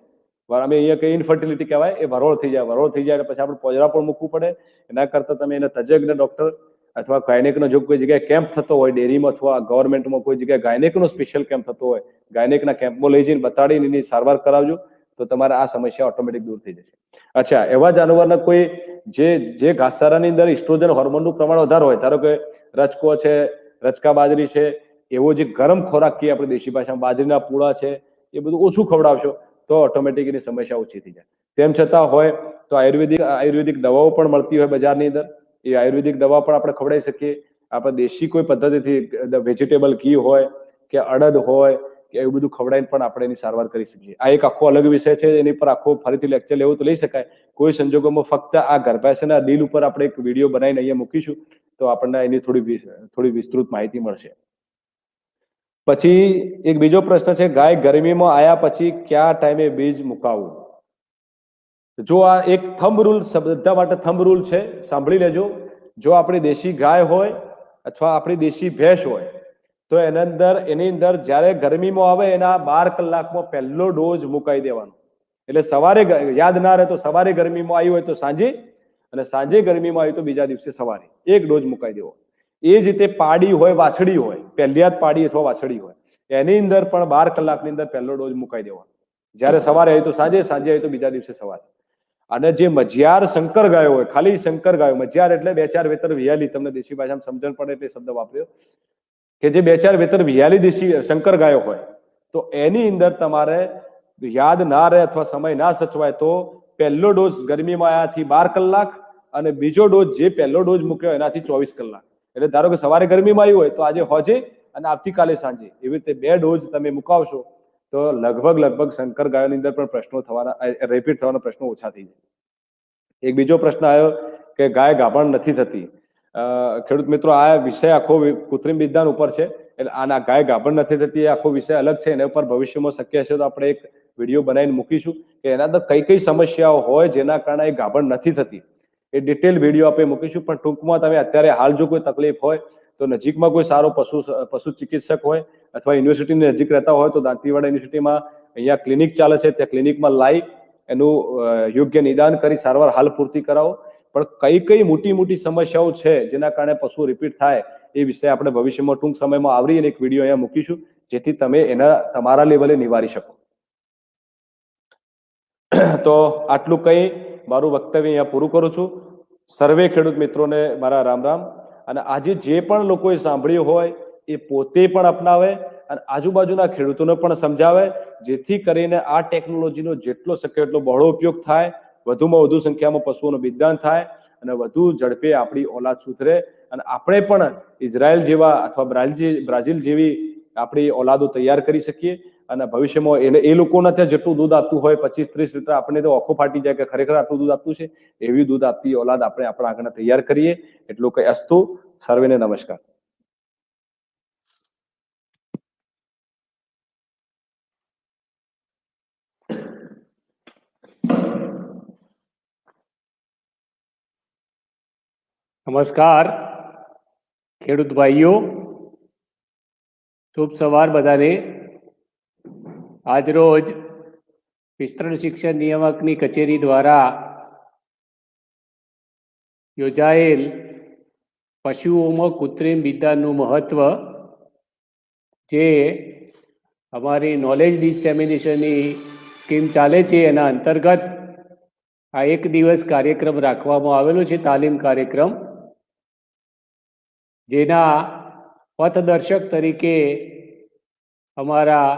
અમે અહીંયા કઈ ઇન્ફર્ટિલિટી કહેવાય, એ વરોળ થઈ જાય. વરોળ થઈ જાય પછી આપણે પોજરા પણ મૂકવું પડે. એના કરતાં તમે એને તજજ્ઞ ડોક્ટર અથવા ગાયનેકનો જો કોઈ જગ્યાએ કેમ્પ થતો હોય, ડેરીમાં અથવા ગવર્મેન્ટમાં કોઈ જગ્યાએ ગાયનેકનો સ્પેશિયલ કેમ્પ થતો હોય, ગાયનેકના કેમ્પમાં લઈ જઈને બતાડીને એની સારવાર કરાવજો તો તમારે આ સમસ્યા ઓટોમેટિક દૂર થઈ જશે. અચ્છા, એવા જાનવરના કોઈ જે ઘાસચારાની અંદર ઇસ્ટ્રોજન હોર્મોનનું પ્રમાણ વધારે હોય, ધારો કે રચકો છે, રચકા બાજરી છે, એવો જે ગરમ ખોરાક કહીએ આપણે દેશી ભાષામાં, બાજરીના પૂળા છે, એ બધું ઓછું ખવડાવશો તો ઓટોમેટિક એની સમસ્યા ઓછી થઈ જાય. તેમ છતાં હોય તો આયુર્વેદિક દવાઓ પણ મળતી હોય બજારની અંદર. એ આયુર્વેદિક દવા પણ આપણે ખવડાવી શકીએ. આપણે દેશી કોઈ પદ્ધતિથી વેજીટેબલ ઘી હોય કે અડદ હોય કે એવું બધું ખવડાવીને પણ આપણે એની સારવાર કરી શકીએ. આ એક આખો અલગ વિષય છે, એની પર આખો ફરીથી લેક્ચર લેવું તો લઈ શકાય. કોઈ સંજોગોમાં ફક્ત આ ગર્ભાશયના ડીલ ઉપર આપણે એક વિડીયો બનાવીને અહીંયા મૂકીશું તો આપણને એની થોડી વિસ્તૃત માહિતી મળશે. પછી એક બીજો પ્રશ્ન છે, ગાય ગરમીમાં આવ્યા પછી કયા ટાઈમે બીજ મુકાવવું? જો આ એક થંબ રૂલ બધા માટે થંબ રૂલ છે, સાંભળી લેજો. જો આપણી દેશી ગાય હોય અથવા આપણી દેશી ભેંસ હોય તો એની અંદર જ્યારે ગરમીમાં આવે એના 12 કલાકમાં પહેલો ડોઝ મુકાઈ દેવાનો. એટલે સવારે યાદ ના રહે તો સવારે ગરમીમાં આવી હોય તો સાંજે, અને સાંજે ગરમીમાં આવી તો બીજા દિવસે સવારે એક ડોઝ મુકાઈ દેવો. એ જ રીતે પાડી હોય, વાછડી હોય, પહેલિયાત પાડી અથવા વાછડી હોય, એની અંદર પણ 12 કલાકની અંદર પહેલો ડોઝ મુકાઈ દેવાનો. જ્યારે સવારે આવી તો સાંજે, સાંજે આવી તો બીજા દિવસે સવારે. અને જે મજિયાર શંકર ગાયો હોય, ખાલી શંકર ગાયો, મજિયાર એટલે 2-4 વેતર વિયાલી, તમને દેશી ભાષામાં સમજણ પડે એટલે શબ્દ વાપર્યો કે જે 2-4 વેતર વિયાલી દેશી શંકર ગાયો હોય તો એની અંદર તમારે યાદ ના રહે અથવા સમય ના સચવાય તો પહેલો ડોઝ ગરમીમાં આવ્યાથી 12 કલાક અને બીજો ડોઝ જે પહેલો ડોઝ મૂક્યો એનાથી 24 કલાક. એટલે ધારો કે સવારે ગરમીમાં આવી હોય તો આજે હોજે અને આવતીકાલે સાંજે, એવી રીતે 2 ડોઝ તમે મુકાવશો તો લગભગ શંકર ગાયોની અંદર પણ પ્રશ્નો થવાના, રિપીટ થવાના પ્રશ્નો ઓછા થઈ જાય. એક બીજો પ્રશ્ન આવ્યો કે ગાય ગાભણ નથી થતી. ખેડૂત મિત્રો, આ વિષય આખો કૃત્રિમ વિજ્ઞાન ઉપર છે, એટલે આના ગાય ગાભણ નથી થતી એ આખો વિષય અલગ છે. એના ઉપર ભવિષ્યમાં શક્ય હશે તો આપણે એક વિડીયો બનાવીને મૂકીશું કે એના અંદર કઈ સમસ્યાઓ હોય જેના કારણે એ ગાભણ નથી થતી, એ ડિટેલ વિડીયો આપણે મૂકીશું. પણ ટૂંકમાં તમે અત્યારે હાલ જો કોઈ તકલીફ હોય તો નજીકમાં કોઈ સારો પશુ ચિકિત્સક હોય અથવા યુનિવર્સિટીની નજીક રહેતા હોય તો દાંતીવાડા યુનિવર્સિટીમાં અહીંયા ક્લિનિક ચાલે છે, ત્યાં ક્લિનિકમાં લાવી એનું યોગ્ય નિદાન કરી સારવાર હાલ પૂરતી કરાવો. પણ કઈ મોટી સમસ્યાઓ છે જેના કારણે પશુ રિપીટ થાય એ વિશે આપણે ભવિષ્યમાં ટૂંક સમયમાં આવરી અને એક વિડીયો અહીંયા મૂકીશું જેથી તમે એના તમારા લેવલે નિવારી શકો. તો આટલું કઈ મારું વક્તવ્ય અહીંયા પૂરું કરું છું. સર્વે ખેડૂત મિત્રોને મારા રામ રામ. અને આજે જે પણ લોકોએ સાંભળ્યું હોય એ પોતે પણ અપનાવે અને આજુબાજુના ખેડૂતોને પણ સમજાવે, જેથી કરીને આ ટેકનોલોજીનો જેટલો શક્ય એટલો બહોળો ઉપયોગ થાય, વધુમાં વધુ સંખ્યામાં પશુઓનું વિજ્ઞાન થાય અને વધુ ઝડપે આપણી ઓલાદ સુધરે અને આપણે પણ ઇઝરાયલ જેવા અથવા બ્રાઝિલ જેવી આપણી ઓલાદો તૈયાર કરી શકીએ. અને ભવિષ્યમાં એ લોકોના ત્યાં જેટલું દૂધ આપતું હોય 25-30 લીટર, આપણે તો આંખો ફાટી જાય કે ખરેખર આટલું દૂધ આપતું છે, એવી દૂધ આપતી ઓલાદ આપણે આપણા આંગણે તૈયાર કરીએ. એટલું કઈ અસ્તુ. સર્વેને નમસ્કાર. નમસ્કાર ખેડૂત ભાઈઓ, શુભ સવાર બધાને. આજરોજ વિસ્તરણ શિક્ષણ નિયામકની કચેરી દ્વારા યોજાયેલ પશુઓમાં કૃત્રિમ વિજ્ઞાનનું મહત્વ, જે અમારી નોલેજ ડિસેમિનેશનની સ્કીમ ચાલે છે એના અંતર્ગત આ 1 દિવસ કાર્યક્રમ રાખવામાં આવેલો છે, તાલીમ કાર્યક્રમ, જેના પથદર્શક તરીકે અમારા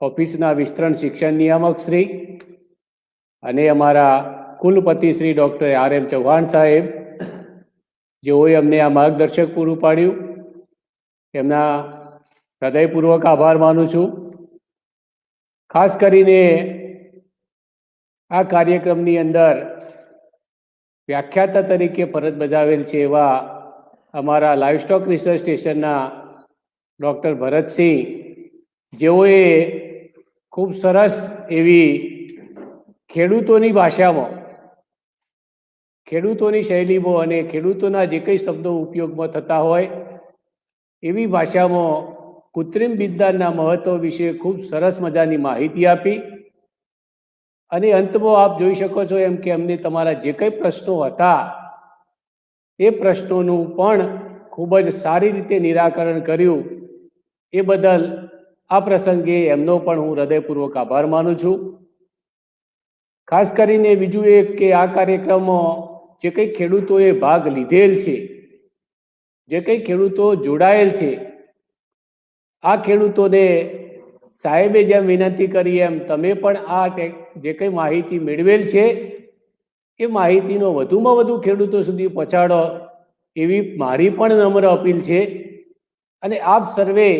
ઓફિસના વિસ્તરણ શિક્ષણ નિયામક શ્રી અને અમારા કુલપતિ શ્રી ડૉક્ટર R.M. ચૌહાણ સાહેબ, જેઓએ અમને આ માર્ગદર્શક પૂરું પાડ્યું, એમના હૃદયપૂર્વક આભાર માનું છું. ખાસ કરીને આ કાર્યક્રમની અંદર વ્યાખ્યાતા તરીકે ફરજ બજાવેલ છે એવા અમારા લાઇવસ્ટોક રિસર્ચ સ્ટેશનના ડૉક્ટર ભરતસિંહ, જેઓએ ખૂબ સરસ એવી ખેડૂતોની ભાષામાં ખેડૂતોની શૈલીમાં અને ખેડૂતોના જે કંઈ શબ્દો ઉપયોગમાં થતા હોય એવી ભાષામાં કૃત્રિમ બિયારણના મહત્વ વિશે ખૂબ સરસ મજાની માહિતી આપી અને અંતમાં આપ જોઈ શકો છો એમ કે અમને તમારા જે કંઈ પ્રશ્નો હતા એ પ્રશ્નોનું પણ ખૂબ જ સારી રીતે નિરાકરણ કર્યું. એ બદલ આ પ્રસંગે એમનો પણ હું હૃદયપૂર્વક આભાર માનું છું. ખાસ કરીને બીજું એક કે આ કાર્યક્રમમાં જે કંઈ ખેડૂતોએ ભાગ લીધેલ છે, જે કંઈ ખેડૂતો જોડાયેલ છે, આ ખેડૂતોને સાહેબે જેમ વિનંતી કરી એમ તમે પણ આ જે કંઈ માહિતી મેળવેલ છે એ માહિતીનો વધુમાં વધુ ખેડૂતો સુધી પહોંચાડો એવી મારી પણ નમ્ર અપીલ છે. અને આપ સર્વે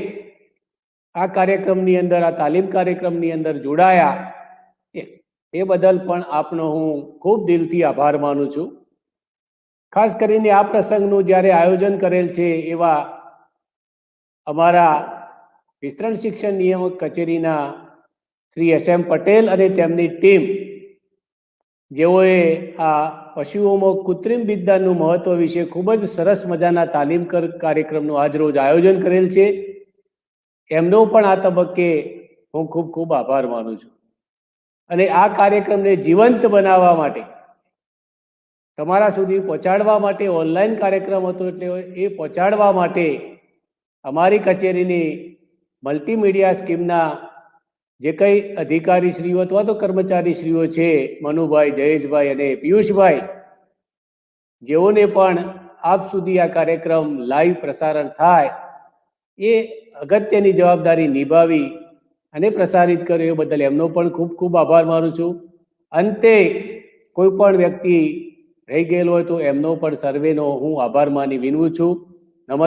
આ કાર્યક્રમની અંદર, આ તાલીમ કાર્યક્રમની અંદર જોડાયા એ બદલ પણ આપનો હું ખૂબ દિલથી આભાર માનું છું. ખાસ કરીને આ પ્રસંગનું જ્યારે આયોજન કરેલ છે એવા અમારા વિસ્તરણ શિક્ષણ નિયામક કચેરીના શ્રી SM પટેલ અને તેમની ટીમ, જેઓએ આ પશુઓમાં કૃત્રિમ બિયારણનું મહત્વ વિશે ખૂબ જ સરસ મજાના તાલીમ કાર્યક્રમનું આજરોજ આયોજન કરેલ છે, એમનો પણ આ તબક્કે હું ખૂબ ખૂબ આભાર માનું છું. અને આ કાર્યક્રમને જીવંત બનાવવા માટે, તમારા સુધી પહોંચાડવા માટે ઓનલાઈન કાર્યક્રમ હતો એટલે એ પહોંચાડવા માટે અમારી કચેરીની મલ્ટીમીડિયા સ્કીમના જે કંઈ અધિકારીશ્રીઓ અથવા તો કર્મચારીશ્રીઓ છે, મનુભાઈ, જયેશભાઈ અને પિયુષભાઈ, જેઓને પણ આપ સુધી આ કાર્યક્રમ લાઈવ પ્રસારણ થાય એ અગત્યની જવાબદારી નિભાવી અને પ્રસારિત કર્યો એ બદલ એમનો પણ ખૂબ ખૂબ આભાર માનું છું. અંતે કોઈ પણ વ્યક્તિ રહી ગયેલો હોય તો એમનો પણ સર્વેનો હું આભાર માની વિનવું છું.